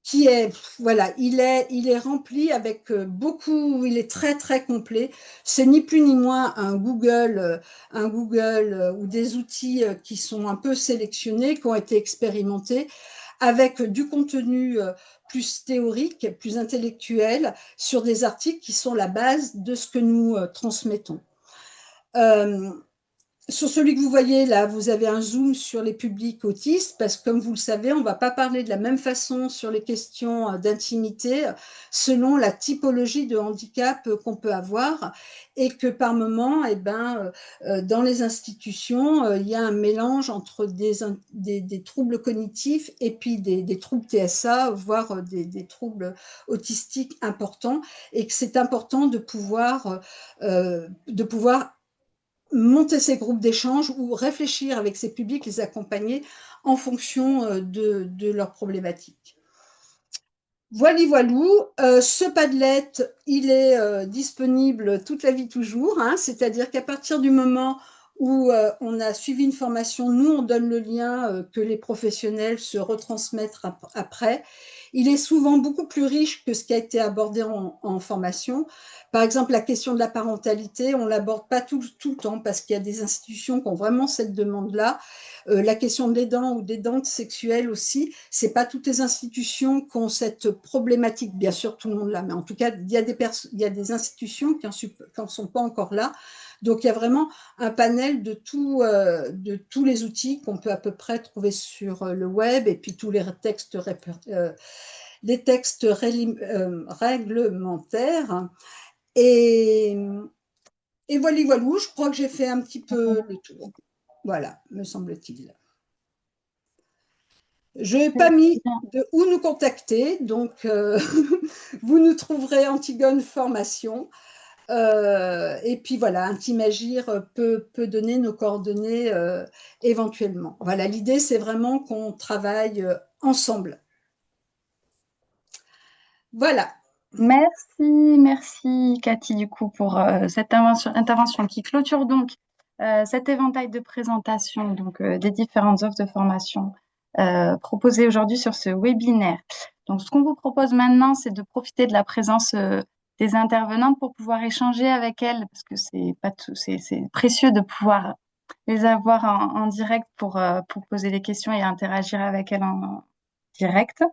qui est, voilà, il est rempli avec beaucoup, il est très très complet. C'est ni plus ni moins un Google ou des outils qui sont un peu sélectionnés, qui ont été expérimentés, avec du contenu plus théorique, plus intellectuel, sur des articles qui sont la base de ce que nous transmettons. Sur celui que vous voyez là, vous avez un zoom sur les publics autistes, parce que comme vous le savez, on ne va pas parler de la même façon sur les questions d'intimité selon la typologie de handicap qu'on peut avoir, et que par moment, dans les institutions, il y a un mélange entre des troubles cognitifs et puis des troubles TSA, voire des troubles autistiques importants, et que c'est important de pouvoir monter ces groupes d'échange ou réfléchir avec ces publics, les accompagner en fonction de leurs problématiques. Voilou, ce Padlet, il est disponible toute la vie toujours, hein, c'est-à-dire qu'à partir du moment où on a suivi une formation, nous, on donne le lien que les professionnels se retransmettent après. Il est souvent beaucoup plus riche que ce qui a été abordé en formation. Par exemple, la question de la parentalité, on ne l'aborde pas tout le temps parce qu'il y a des institutions qui ont vraiment cette demande-là. La question de l'aidant ou d'aidante sexuelle aussi, c'est pas toutes les institutions qui ont cette problématique. Bien sûr, tout le monde l'a, mais en tout cas, il y a des institutions qui n'en sont pas encore là. Donc, il y a vraiment un panel de tous les outils qu'on peut à peu près trouver sur le web, et puis tous les textes réglementaires. Et voilou, je crois que j'ai fait un petit peu le tour. Voilà, me semble-t-il. Je n'ai pas mis de où nous contacter, donc vous nous trouverez Antigone Formation. Et puis voilà, Intimagir peut donner nos coordonnées éventuellement. Voilà, l'idée, c'est vraiment qu'on travaille ensemble. Voilà. Merci Cathy du coup pour cette intervention qui clôture donc cet éventail de présentation donc des différentes offres de formation proposées aujourd'hui sur ce webinaire. Donc ce qu'on vous propose maintenant, c'est de profiter de la présence des intervenantes pour pouvoir échanger avec elles, parce que c'est précieux de pouvoir les avoir en direct pour poser des questions et interagir avec elles en direct.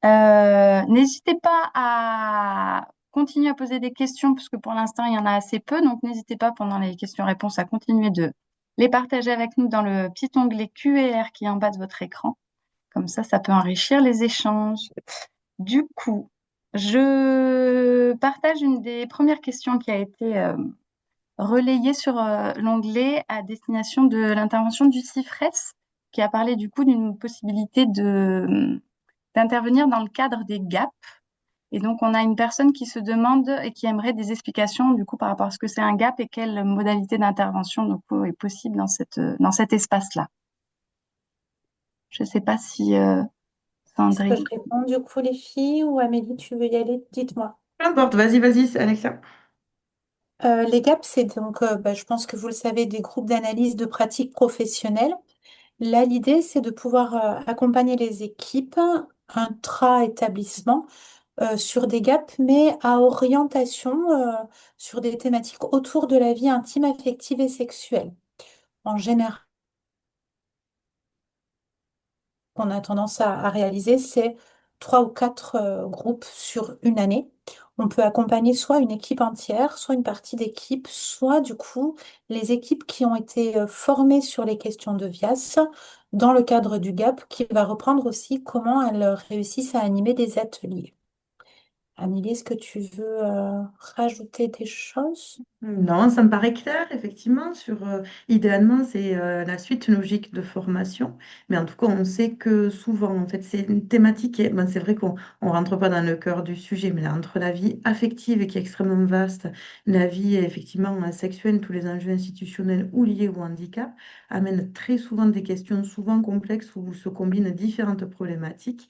N'hésitez pas à continuer à poser des questions, puisque pour l'instant, il y en a assez peu. Donc, n'hésitez pas pendant les questions-réponses à continuer de les partager avec nous dans le petit onglet QR qui est en bas de votre écran. Comme ça peut enrichir les échanges. Du coup, je partage une des premières questions qui a été relayée sur l'onglet à destination de l'intervention du CIFRES, qui a parlé du coup d'une possibilité d'intervenir dans le cadre des GAP. Et donc, on a une personne qui se demande et qui aimerait des explications, du coup, par rapport à ce que c'est un gap et quelle modalité d'intervention, donc, est possible dans cet espace-là. Je ne sais pas si Est-ce que je Sandrine. réponds du coup, les filles, ou Amélie, tu veux y aller? Dites-moi. Peu importe, vas-y, Alexia. Les GAP, c'est donc, je pense que vous le savez, des groupes d'analyse de pratiques professionnelles. Là, l'idée, c'est de pouvoir accompagner les équipes intra-établissement sur des gaps, mais à orientation sur des thématiques autour de la vie intime, affective et sexuelle. En général, qu'on a tendance à réaliser, c'est trois ou quatre groupes sur une année. On peut accompagner soit une équipe entière, soit une partie d'équipe, soit du coup les équipes qui ont été formées sur les questions de VIAS dans le cadre du GAP, qui va reprendre aussi comment elles réussissent à animer des ateliers. Amélie, est-ce que tu veux rajouter des choses? Non, ça me paraît clair, effectivement, idéalement, c'est la suite logique de formation, mais en tout cas, on sait que souvent, en fait, c'est une thématique, c'est vrai qu'on ne rentre pas dans le cœur du sujet, mais là, entre la vie affective qui est extrêmement vaste, la vie, effectivement, sexuelle, tous les enjeux institutionnels ou liés au handicap, amènent très souvent des questions souvent complexes où se combinent différentes problématiques.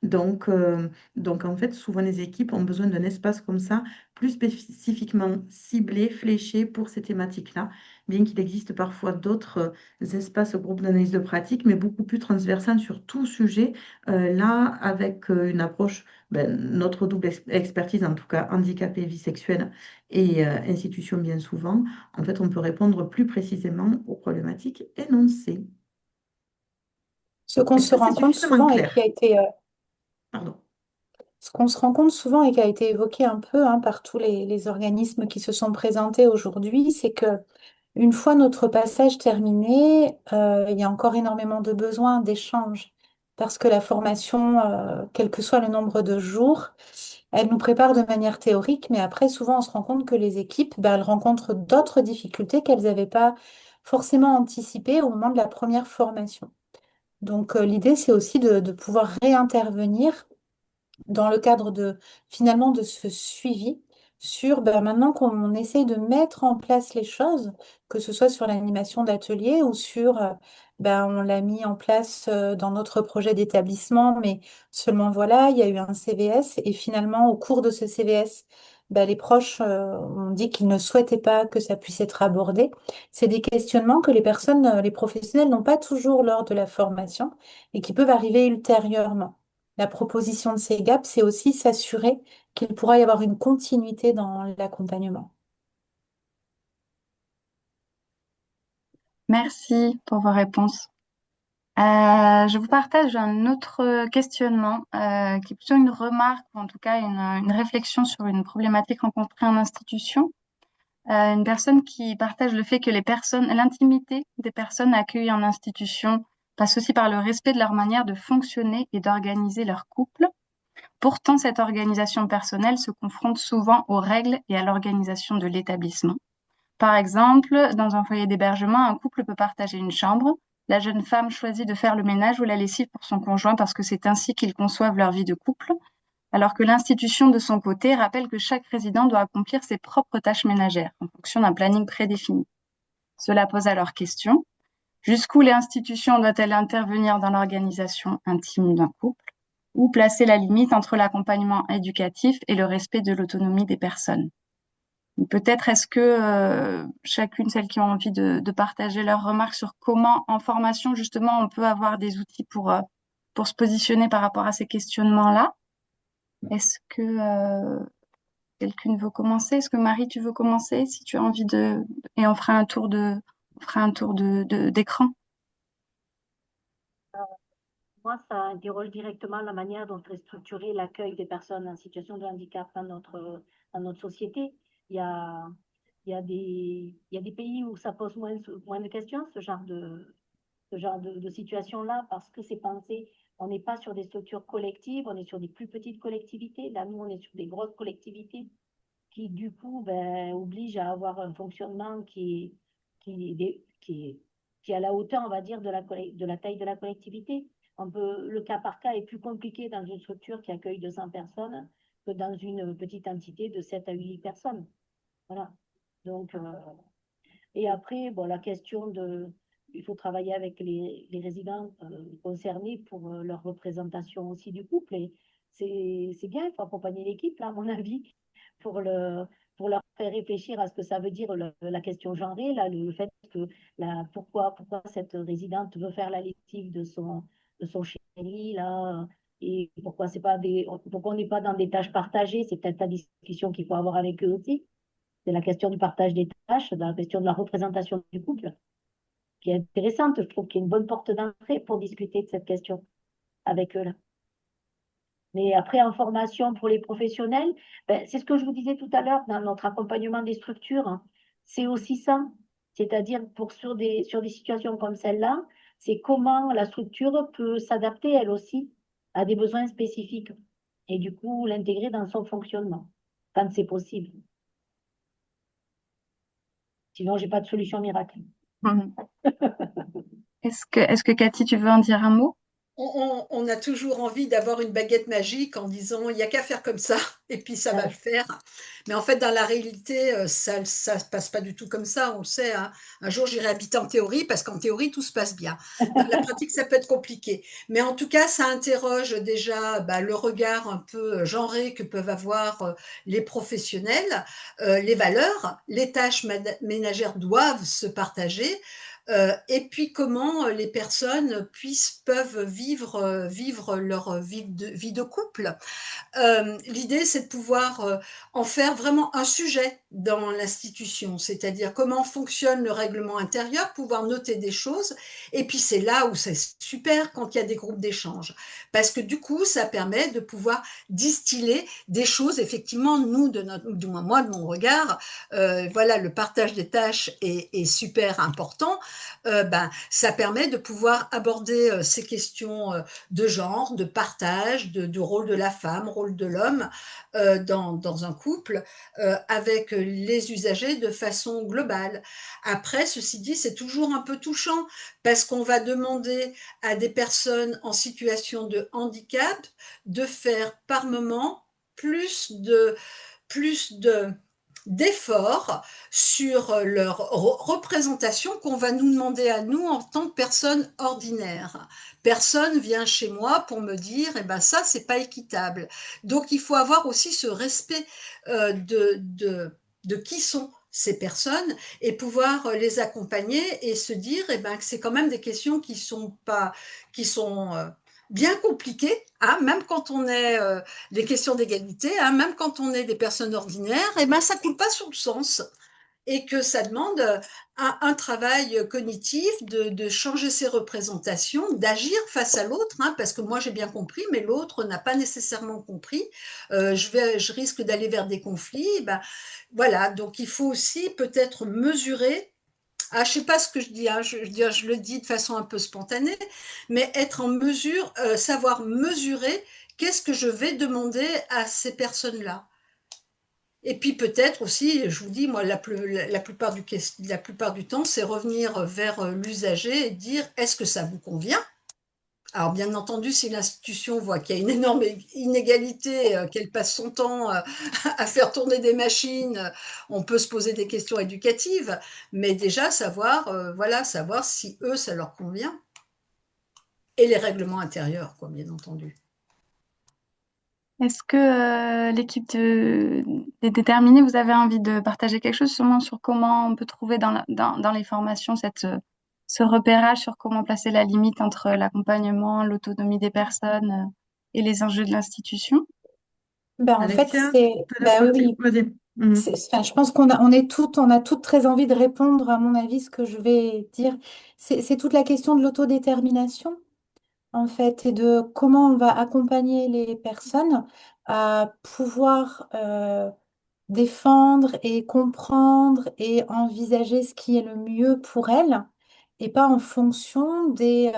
Donc, en fait, souvent, les équipes ont besoin d'un espace comme ça plus spécifiquement ciblés, fléchés pour ces thématiques-là, bien qu'il existe parfois d'autres espaces, groupes d'analyse de pratique, mais beaucoup plus transversales sur tout sujet. Là, avec une approche, notre double expertise, en tout cas handicap et vie sexuelle et institution bien souvent, en fait, on peut répondre plus précisément aux problématiques énoncées. Ce qu'on Est-ce se que c'est rend compte suffisamment souvent et qui clair? a été Pardon. Ce qu'on se rend compte souvent et qui a été évoqué un peu par tous les organismes qui se sont présentés aujourd'hui, c'est que une fois notre passage terminé, il y a encore énormément de besoins d'échanges parce que la formation, quel que soit le nombre de jours, elle nous prépare de manière théorique, mais après, souvent, on se rend compte que les équipes, elles rencontrent d'autres difficultés qu'elles n'avaient pas forcément anticipées au moment de la première formation. Donc, l'idée, c'est aussi de pouvoir réintervenir dans le cadre de finalement de ce suivi sur maintenant qu'on essaye de mettre en place les choses, que ce soit sur l'animation d'atelier ou sur on l'a mis en place dans notre projet d'établissement, mais seulement voilà, il y a eu un CVS et finalement au cours de ce CVS, les proches ont dit qu'ils ne souhaitaient pas que ça puisse être abordé. C'est des questionnements que les personnes, les professionnels n'ont pas toujours lors de la formation et qui peuvent arriver ultérieurement. La proposition de ces gaps, c'est aussi s'assurer qu'il pourra y avoir une continuité dans l'accompagnement. Merci pour vos réponses. Je vous partage un autre questionnement qui est plutôt une remarque ou en tout cas une réflexion sur une problématique rencontrée en institution. Une personne qui partage le fait que l'intimité des personnes accueillies en institution passe aussi par le respect de leur manière de fonctionner et d'organiser leur couple. Pourtant, cette organisation personnelle se confronte souvent aux règles et à l'organisation de l'établissement. Par exemple, dans un foyer d'hébergement, un couple peut partager une chambre. La jeune femme choisit de faire le ménage ou la lessive pour son conjoint parce que c'est ainsi qu'ils conçoivent leur vie de couple, alors que l'institution, de son côté, rappelle que chaque résident doit accomplir ses propres tâches ménagères en fonction d'un planning prédéfini. Cela pose alors question: jusqu'où l'institution doit-elle intervenir dans l'organisation intime d'un couple, ou placer la limite entre l'accompagnement éducatif et le respect de l'autonomie des personnes? Peut-être est-ce que chacune, celles qui ont envie de partager leurs remarques sur comment, en formation, justement, on peut avoir des outils pour se positionner par rapport à ces questionnements-là. Est-ce que quelqu'une veut commencer? Est-ce que Marie, tu veux commencer si tu as envie de... Et d'écran. Moi, ça interroge directement la manière dont est structuré l'accueil des personnes en situation de handicap dans notre société. Il y a, il y a des pays où ça pose moins de questions, ce genre de situation-là, parce que c'est pensé, on n'est pas sur des structures collectives, on est sur des plus petites collectivités. Là, nous, on est sur des grosses collectivités qui, du coup, obligent à avoir un fonctionnement qui est à la hauteur, on va dire, de la taille de la collectivité. Le cas par cas est plus compliqué dans une structure qui accueille 200 personnes que dans une petite entité de 7 à 8 personnes. Voilà. Donc, et après, bon, la question de, il faut travailler avec les résidents concernés pour leur représentation aussi du couple. Et c'est bien, il faut accompagner l'équipe, là, à mon avis, pour pour leur faire réfléchir à ce que ça veut dire la question genrée, là, le fait que pourquoi cette résidente veut faire la lessive de son chéri, là, et pourquoi on n'est pas dans des tâches partagées, c'est peut-être la discussion qu'il faut avoir avec eux aussi. C'est la question du partage des tâches, la question de la représentation du couple, qui est intéressante. Je trouve qu'il y a une bonne porte d'entrée pour discuter de cette question avec eux là. Mais après, en formation pour les professionnels, ben, c'est ce que je vous disais tout à l'heure dans notre accompagnement des structures, hein. C'est aussi ça. C'est-à-dire sur des situations comme celle-là, c'est comment la structure peut s'adapter elle aussi à des besoins spécifiques et du coup l'intégrer dans son fonctionnement quand c'est possible. Sinon, j'ai pas de solution miracle. Mhm. Est-ce que Cathy, tu veux en dire un mot? On a toujours envie d'avoir une baguette magique en disant il n'y a qu'à faire comme ça et puis ça va le faire. Mais en fait, dans la réalité, ça ne se passe pas du tout comme ça, on le sait, hein. Un jour, j'irai habiter en théorie parce qu'en théorie, tout se passe bien. Dans la pratique, ça peut être compliqué. Mais en tout cas, ça interroge déjà le regard un peu genré que peuvent avoir les professionnels, les valeurs, les tâches ménagères doivent se partager. Et puis comment les personnes peuvent vivre leur vie de couple. L'idée, c'est de pouvoir en faire vraiment un sujet dans l'institution, c'est-à-dire comment fonctionne le règlement intérieur, pouvoir noter des choses. Et puis c'est là où c'est super quand il y a des groupes d'échange, parce que du coup, ça permet de pouvoir distiller des choses. Effectivement, nous, du moins moi, de mon regard, voilà, le partage des tâches est super important. Ça permet de pouvoir aborder ces questions de genre, de partage, de rôle de la femme, rôle de l'homme dans un couple avec les usagers de façon globale. Après, ceci dit, c'est toujours un peu touchant parce qu'on va demander à des personnes en situation de handicap de faire par moment plus d'efforts sur leur représentation qu'on va nous demander à nous en tant que personnes ordinaires. Personne vient chez moi pour me dire, eh ben ça, c'est pas équitable. Donc, il faut avoir aussi ce respect de qui sont ces personnes et pouvoir les accompagner et se dire, eh ben, que c'est quand même des questions qui sont pas, qui sont bien compliquées, hein, même quand on est des questions d'égalité, hein, même quand on est des personnes ordinaires, eh ben, ça coule pas sur le sens et que ça demande un travail cognitif de changer ses représentations, d'agir face à l'autre, hein, parce que moi j'ai bien compris, mais l'autre n'a pas nécessairement compris. Je risque d'aller vers des conflits. Ben, voilà, donc il faut aussi peut-être mesurer. Ah, je sais pas ce que je dis, hein, je le dis de façon un peu spontanée, mais être en mesure, savoir mesurer qu'est-ce que je vais demander à ces personnes-là. Et puis peut-être aussi, je vous dis, moi, la plupart du temps, c'est revenir vers l'usager et dire, est-ce que ça vous convient? Alors bien entendu, si l'institution voit qu'il y a une énorme inégalité, qu'elle passe son temps à faire tourner des machines, on peut se poser des questions éducatives, mais déjà savoir, voilà, savoir si eux, ça leur convient. Et les règlements intérieurs, quoi, bien entendu. Est-ce que l'équipe des déterminés, vous avez envie de partager quelque chose sûrement sur comment on peut trouver dans les formations ce repérage sur comment placer la limite entre l'accompagnement, l'autonomie des personnes et les enjeux de l'institution? Ben, en fait, Alexia, ben oui, vas-y. Mhm. enfin, je pense on a toutes très envie de répondre, à mon avis, ce que je vais dire. C'est toute la question de l'autodétermination, en fait, et de comment on va accompagner les personnes à pouvoir défendre et comprendre et envisager ce qui est le mieux pour elles, et pas en fonction des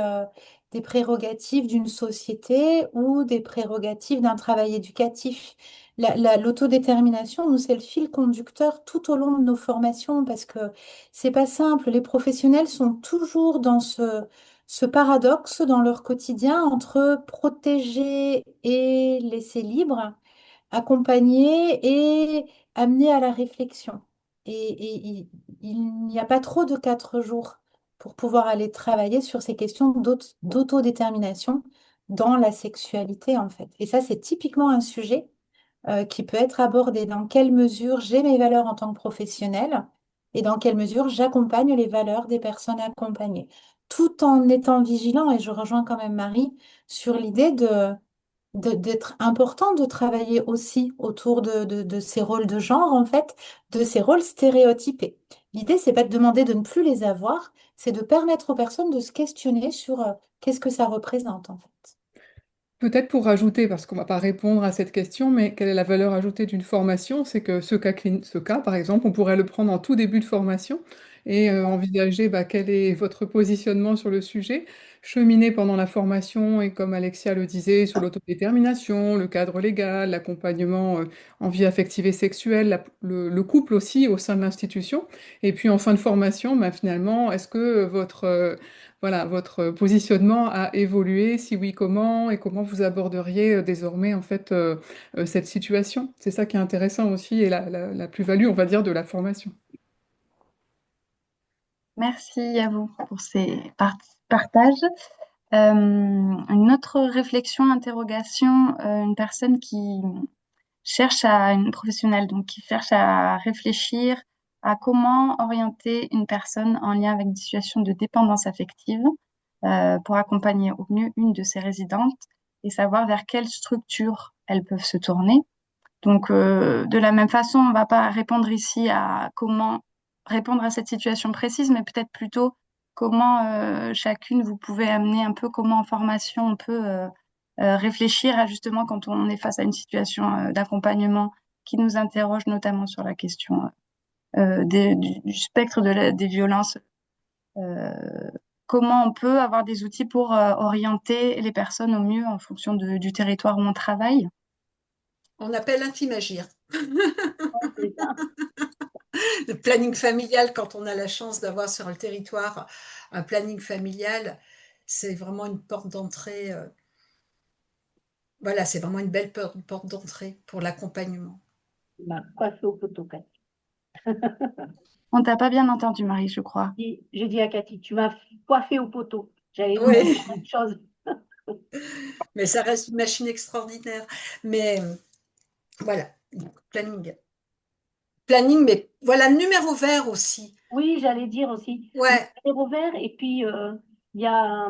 prérogatives d'une société ou des prérogatives d'un travail éducatif. L'autodétermination, nous, c'est le fil conducteur tout au long de nos formations parce que c'est pas simple. Les professionnels sont toujours dans ce paradoxe dans leur quotidien entre protéger et laisser libre, accompagner et amener à la réflexion. Il n'y a pas trop de 4 jours pour pouvoir aller travailler sur ces questions d'autodétermination dans la sexualité, en fait. Et ça, c'est typiquement un sujet qui peut être abordé. Dans quelle mesure j'ai mes valeurs en tant que professionnelle et dans quelle mesure j'accompagne les valeurs des personnes accompagnées. Tout en étant vigilant, et je rejoins quand même Marie, sur l'idée d'être important de travailler aussi autour de ces rôles de genre, en fait, de ces rôles stéréotypés. L'idée, c'est pas de demander de ne plus les avoir, c'est de permettre aux personnes de se questionner sur qu'est-ce que ça représente, en fait. Peut-être pour rajouter, parce qu'on ne va pas répondre à cette question, mais quelle est la valeur ajoutée d'une formation? C'est que ce cas, par exemple, on pourrait le prendre en tout début de formation et envisager quel est votre positionnement sur le sujet, cheminer pendant la formation et comme Alexia le disait, sur l'autodétermination, le cadre légal, l'accompagnement en vie affective et sexuelle, le couple aussi au sein de l'institution. Et puis en fin de formation, finalement, est-ce que votre positionnement a évolué, si oui, comment, et comment vous aborderiez désormais en fait cette situation. C'est ça qui est intéressant aussi et la plus-value, on va dire, de la formation. Merci à vous pour ces partages. Une autre réflexion, interrogation, une personne qui une professionnelle, donc qui cherche à réfléchir à comment orienter une personne en lien avec des situations de dépendance affective pour accompagner au mieux une de ses résidentes et savoir vers quelle structure elles peuvent se tourner. Donc, de la même façon, on ne va pas répondre ici à comment répondre à cette situation précise, mais peut-être plutôt comment chacune vous pouvez amener un peu comment en formation on peut réfléchir à justement quand on est face à une situation d'accompagnement qui nous interroge notamment sur la question du spectre des violences. euh, Comment on peut avoir des outils pour orienter les personnes au mieux en fonction du territoire où on travaille. On appelle Intimagir. C'est ça. Le planning familial, quand on a la chance d'avoir sur le territoire un planning familial, c'est vraiment une porte d'entrée. Voilà, c'est vraiment une belle porte d'entrée pour l'accompagnement. Il m'a coiffé au poteau, Cathy. On t'a pas bien entendu, Marie, je crois. Je dis à Cathy, tu m'as coiffé au poteau. J'avais voulu Oui, dire la même chose. mais ça reste une machine extraordinaire. Mais voilà, planning. Planning, mais voilà, numéro vert aussi. Oui, j'allais dire aussi. Le Ouais, numéro vert, et puis il y a,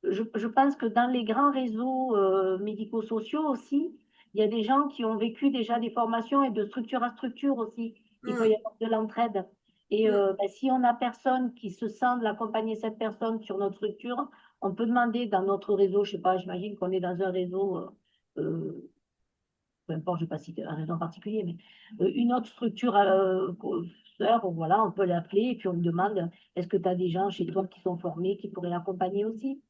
je pense que dans les grands réseaux médico-sociaux aussi, il y a des gens qui ont vécu déjà des formations et de structure à structure aussi. Il peut y mm, avoir de l'entraide. Et mm, si on n'a personne qui se sent d'accompagner cette personne sur notre structure, on peut demander dans notre réseau, je sais pas, j'imagine qu'on est dans un réseau peu importe, je ne vais pas citer un raison particulier, mais une autre structure sœur, voilà, on peut l'appeler et puis on lui demande est-ce que tu as des gens chez toi qui sont formés, qui pourraient l'accompagner aussi?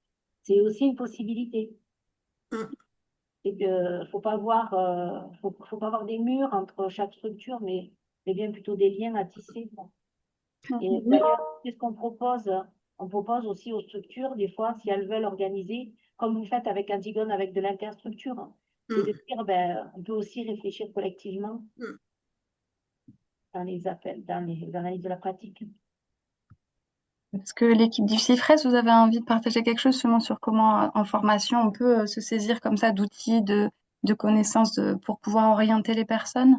C'est aussi une possibilité. mm, Et faut pas avoir, faut pas avoir des murs entre chaque structure, mais bien plutôt des liens à tisser. Et d'ailleurs, qu'est-ce qu'on propose? On propose aussi aux structures, des fois, si elles veulent organiser, comme vous faites avec Antigone, avec de l'interstructure, c'est de mm, dire, on peut aussi réfléchir collectivement mm. dans les appels, dans l'analyse de la pratique. Est-ce que l'équipe du CIFRES, vous avez envie de partager quelque chose seulement sur comment, en formation, on peut se saisir comme ça d'outils, de connaissances pour pouvoir orienter les personnes?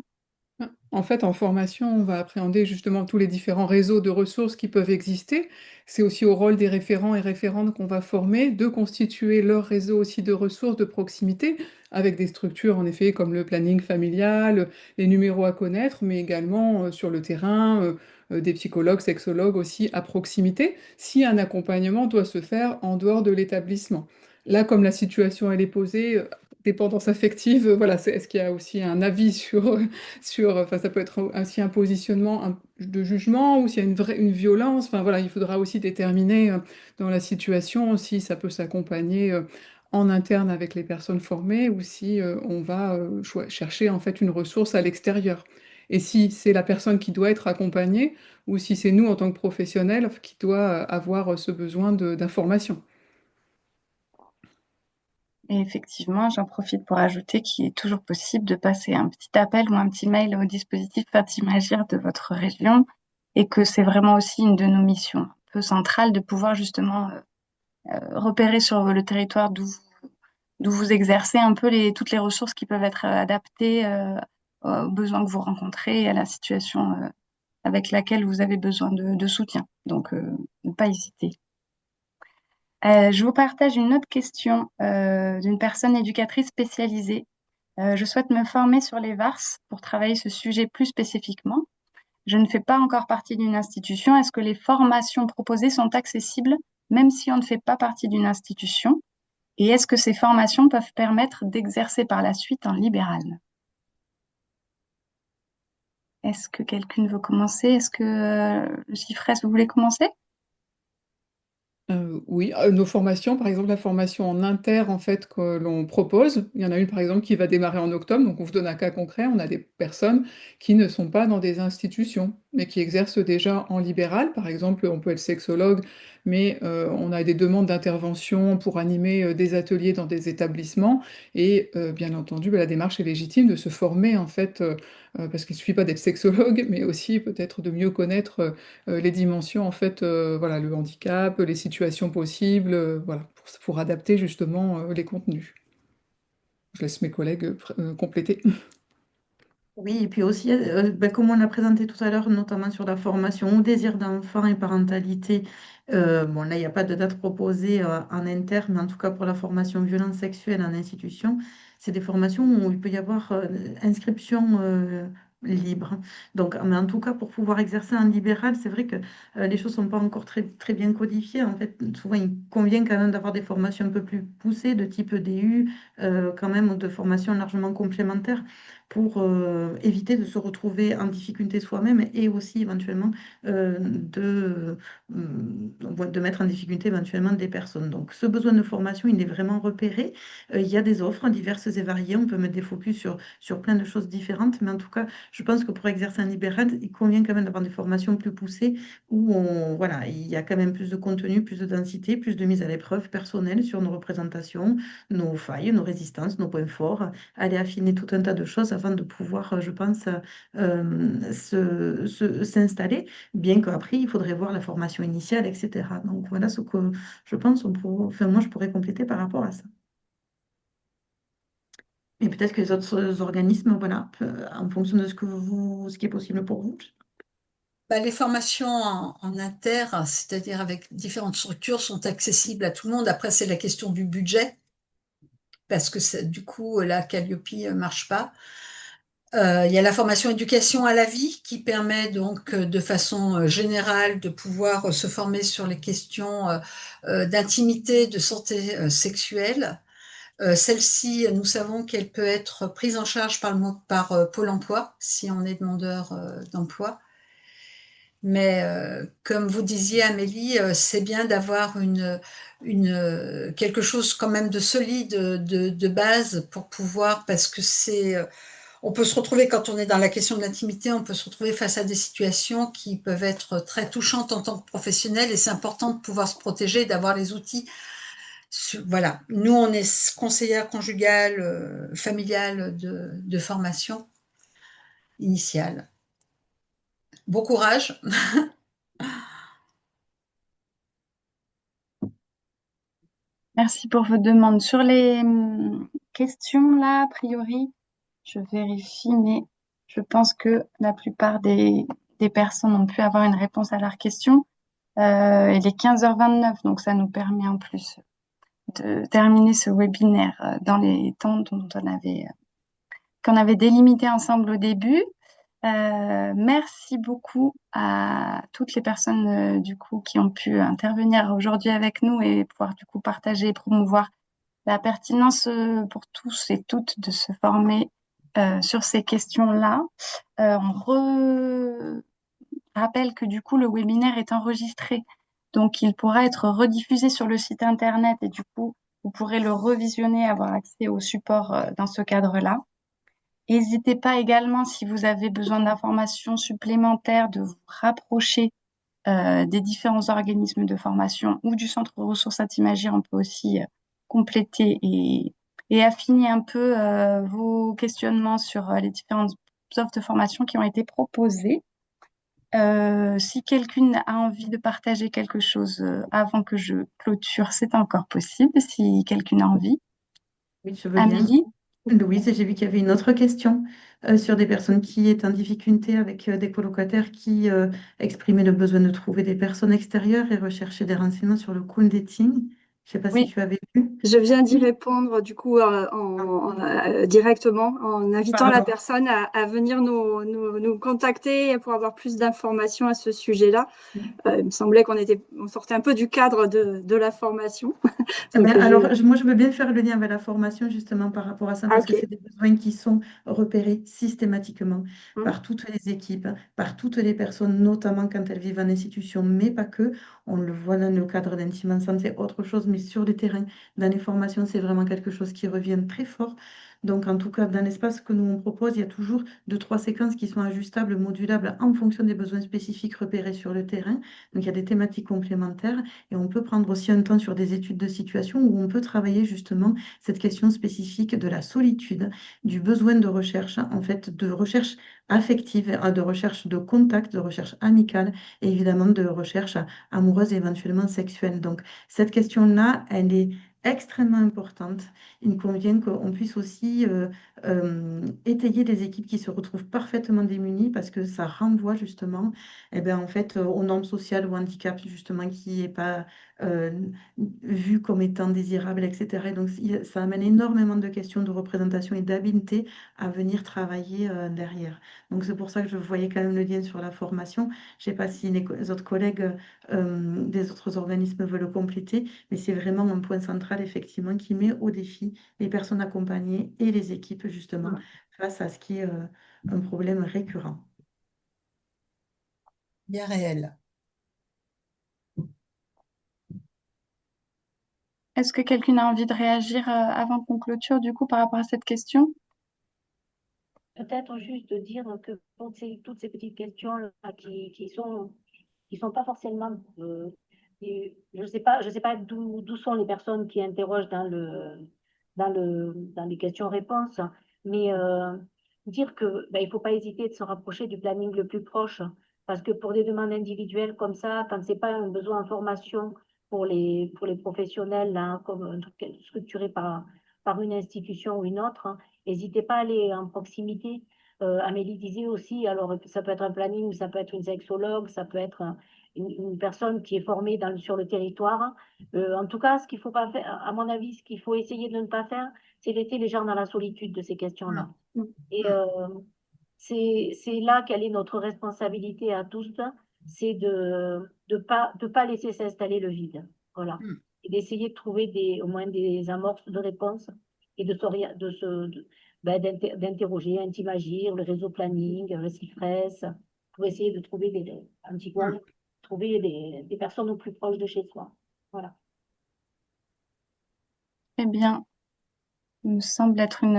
En fait, en formation, on va appréhender justement tous les différents réseaux de ressources qui peuvent exister. C'est aussi au rôle des référents et référentes qu'on va former de constituer leur réseau aussi de ressources de proximité avec des structures en effet comme le planning familial, les numéros à connaître, mais également sur le terrain, des psychologues, sexologues aussi à proximité si un accompagnement doit se faire en dehors de l'établissement. Là, comme la situation elle est posée, dépendance affective, voilà, est-ce qu'il y a aussi un avis enfin, ça peut être aussi un positionnement de jugement ou s'il y a une violence. Enfin, voilà, il faudra aussi déterminer dans la situation si ça peut s'accompagner en interne avec les personnes formées ou si on va chercher en fait une ressource à l'extérieur. Et si c'est la personne qui doit être accompagnée ou si c'est nous en tant que professionnels qui doit avoir ce besoin d'information. Et effectivement, j'en profite pour ajouter qu'il est toujours possible de passer un petit appel ou un petit mail au dispositif Fatimagir de votre région et que c'est vraiment aussi une de nos missions un peu centrales de pouvoir justement repérer sur le territoire d'où vous exercez un peu toutes les ressources qui peuvent être adaptées aux besoins que vous rencontrez et à la situation avec laquelle vous avez besoin de soutien. Donc, ne pas hésiter. Je vous partage une autre question d'une personne éducatrice spécialisée. Je souhaite me former sur les VARS pour travailler ce sujet plus spécifiquement. Je ne fais pas encore partie d'une institution. Est-ce que les formations proposées sont accessibles même si on ne fait pas partie d'une institution? Et est-ce que ces formations peuvent permettre d'exercer par la suite en libéral? Est-ce que quelqu'un veut commencer? Est-ce que le CIFRES, vous voulez commencer? Oui, nos formations, par exemple, la formation en inter, en fait, que l'on propose, il y en a une, par exemple, qui va démarrer en octobre. Donc on vous donne un cas concret, on a des personnes qui ne sont pas dans des institutions, mais qui exercent déjà en libéral. Par exemple, on peut être sexologue, mais on a des demandes d'intervention pour animer, des ateliers dans des établissements et bien entendu, bah, la démarche est légitime de se former, en fait, parce qu'il ne suffit pas d'être sexologue, mais aussi peut-être de mieux connaître, les dimensions en fait, voilà, le handicap, les situations possibles, voilà, pour adapter justement, les contenus. Je laisse mes collègues, compléter. Oui, et puis aussi, ben, comme on l'a présenté tout à l'heure, notamment sur la formation au désir d'enfant et parentalité, bon là, il n'y a pas de date proposée en interne, mais en tout cas pour la formation violence sexuelle en institution, c'est des formations où il peut y avoir inscription libre. Donc, mais en tout cas, pour pouvoir exercer en libéral, c'est vrai que les choses ne sont pas encore très, très bien codifiées. En fait, souvent, il convient quand même d'avoir des formations un peu plus poussées, de type DU, quand même, ou de formations largement complémentaires pour éviter de se retrouver en difficulté soi-même et aussi éventuellement de mettre en difficulté éventuellement des personnes. Donc ce besoin de formation, il est vraiment repéré. Il y a des offres diverses et variées. On peut mettre des focus sur plein de choses différentes, mais en tout cas, je pense que pour exercer un libéral, il convient quand même d'avoir des formations plus poussées où voilà, il y a quand même plus de contenu, plus de densité, plus de mise à l'épreuve personnelle sur nos représentations, nos failles, nos résistances, nos points forts, aller affiner tout un tas de choses afin de pouvoir, je pense, s'installer, bien qu'après, il faudrait voir la formation initiale, etc. Donc voilà ce que je pense, enfin, moi, je pourrais compléter par rapport à ça. Et peut-être que les autres organismes, voilà, en fonction de ce qui est possible pour vous. Bah, les formations en inter, c'est-à-dire avec différentes structures, sont accessibles à tout le monde. Après, c'est la question du budget, parce que du coup, la Calliope ne marche pas. Il y a la formation éducation à la vie qui permet donc de façon générale de pouvoir se former sur les questions d'intimité, de santé sexuelle. Celle-ci, nous savons qu'elle peut être prise en charge par Pôle emploi si on est demandeur d'emploi. Mais comme vous disiez, Amélie, c'est bien d'avoir quelque chose quand même de solide, de base pour pouvoir, parce que on peut se retrouver, quand on est dans la question de l'intimité, on peut se retrouver face à des situations qui peuvent être très touchantes en tant que professionnel et c'est important de pouvoir se protéger et d'avoir les outils. Voilà, nous, on est conseillère conjugale, familiale de formation initiale. Bon courage. Merci pour vos demandes. Sur les questions là, a priori, je vérifie, mais je pense que la plupart des personnes ont pu avoir une réponse à leurs questions. Il est 15h29, donc ça nous permet en plus de terminer ce webinaire dans les temps qu'on avait délimité ensemble au début. Merci beaucoup à toutes les personnes du coup qui ont pu intervenir aujourd'hui avec nous et pouvoir du coup partager et promouvoir la pertinence pour tous et toutes de se former sur ces questions-là. On rappelle que du coup le webinaire est enregistré, donc il pourra être rediffusé sur le site internet et du coup vous pourrez le revisionner, avoir accès au support dans ce cadre-là. N'hésitez pas également, si vous avez besoin d'informations supplémentaires, de vous rapprocher des différents organismes de formation ou du centre ressources Atimagir. On peut aussi compléter et et affiner un peu vos questionnements sur les différentes offres de formation qui ont été proposées. Si quelqu'une a envie de partager quelque chose avant que je clôture, c'est encore possible, si quelqu'une a envie. Oui, je veux bien. Amélie? Louise, et j'ai vu qu'il y avait une autre question sur des personnes qui étaient en difficulté avec des colocataires qui exprimaient le besoin de trouver des personnes extérieures et rechercher des renseignements sur le cool dating. Je ne sais pas si Oui, tu avais vu. je viens d'y Oui. répondre du coup directement en invitant la Pardon. personne à venir nous contacter pour avoir plus d'informations à ce sujet-là. Il me semblait on sortait un peu du cadre de la formation. Eh ben, Donc, alors, moi, je veux bien faire le lien avec la formation justement par rapport à ça, ah, parce que ok. c'est des besoins qui sont repérés systématiquement Hum, par toutes les équipes, par toutes les personnes, notamment quand elles vivent en institution, mais pas que. On le voit dans le cadre d'Intime Ensemble, c'est autre chose, mais sur le terrain, dans les formations, c'est vraiment quelque chose qui revient très fort. Donc, en tout cas, dans l'espace que nous on propose, il y a toujours deux, trois séquences qui sont ajustables, modulables en fonction des besoins spécifiques repérés sur le terrain. Donc, il y a des thématiques complémentaires. Et on peut prendre aussi un temps sur des études de situation où on peut travailler justement cette question spécifique de la solitude, du besoin de recherche, en fait, de recherche affective, de recherche de contact, de recherche amicale et évidemment de recherche amoureuse et éventuellement sexuelle. Donc, cette question-là, elle est extrêmement importante. Il me convient qu'on puisse aussi étayer des équipes qui se retrouvent parfaitement démunies parce que ça renvoie justement en fait, aux normes sociales ou handicap, justement, qui n'est pas euh, vu comme étant désirable, etc. Et donc, ça amène énormément de questions de représentation et d'habileté à venir travailler derrière. Donc, c'est pour ça que je voyais quand même le lien sur la formation. Je ne sais pas si les autres collègues des autres organismes veulent le compléter, mais c'est vraiment un point central, effectivement, qui met au défi les personnes accompagnées et les équipes, justement, face à ce qui est un problème récurrent. Bien réel. Est-ce que quelqu'un a envie de réagir avant qu'on clôture, du coup, par rapport à cette question? Peut-être juste de dire que toutes ces petites questions-là qui sont pas forcément, je sais pas d'où sont les personnes qui interrogent dans les questions-réponses, mais dire que ben, il faut pas hésiter de se rapprocher du planning le plus proche, parce que pour des demandes individuelles comme ça, quand c'est pas un besoin en formation pour les professionnels, là, comme un truc structuré par une institution ou une autre, hein, n'hésitez pas à aller en proximité. Amélie disait aussi, alors ça peut être un planning, ça peut être une sexologue, ça peut être une personne qui est formée sur le territoire. En tout cas, ce qu'il faut pas faire, à mon avis, ce qu'il faut essayer de ne pas faire, c'est laisser les gens dans la solitude de ces questions-là. Et c'est là quelle est notre responsabilité à tous, c'est de pas laisser s'installer le vide. Voilà. Et d'essayer de trouver au moins des amorces de réponses et d'interroger Intimagir, le réseau planning, le CIFRES, pour essayer de trouver un petit peu, trouver des personnes au plus proche de chez soi. Voilà. Eh bien, il me semble être une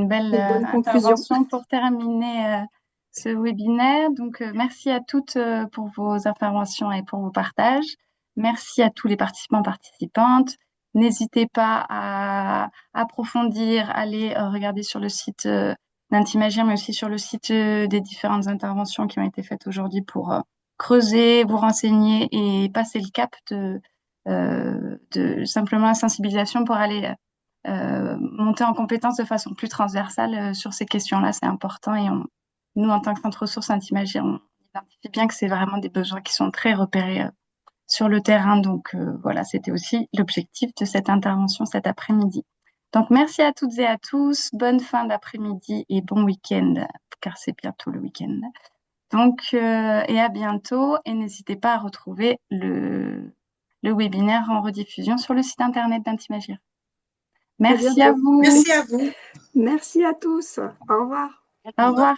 belle Une bonne conclusion. intervention pour terminer ce webinaire. Donc, merci à toutes pour vos interventions et pour vos partages. Merci à tous les participants, participantes. N'hésitez pas à approfondir, aller regarder sur le site d'Intimagir, mais aussi sur le site des différentes interventions qui ont été faites aujourd'hui pour creuser, vous renseigner et passer le cap de simplement la sensibilisation pour aller monter en compétence de façon plus transversale sur ces questions-là, c'est important. Et nous, en tant que centre ressources Intimagir, on identifie bien que c'est vraiment des besoins qui sont très repérés sur le terrain. Donc voilà, c'était aussi l'objectif de cette intervention cet après-midi. Donc merci à toutes et à tous, bonne fin d'après-midi et bon week-end, car c'est bientôt le week-end. Donc, et à bientôt, et n'hésitez pas à retrouver le webinaire en rediffusion sur le site internet d'Intimagir. À Merci à bientôt. vous. Merci à vous. Merci à tous. Au revoir. Au revoir.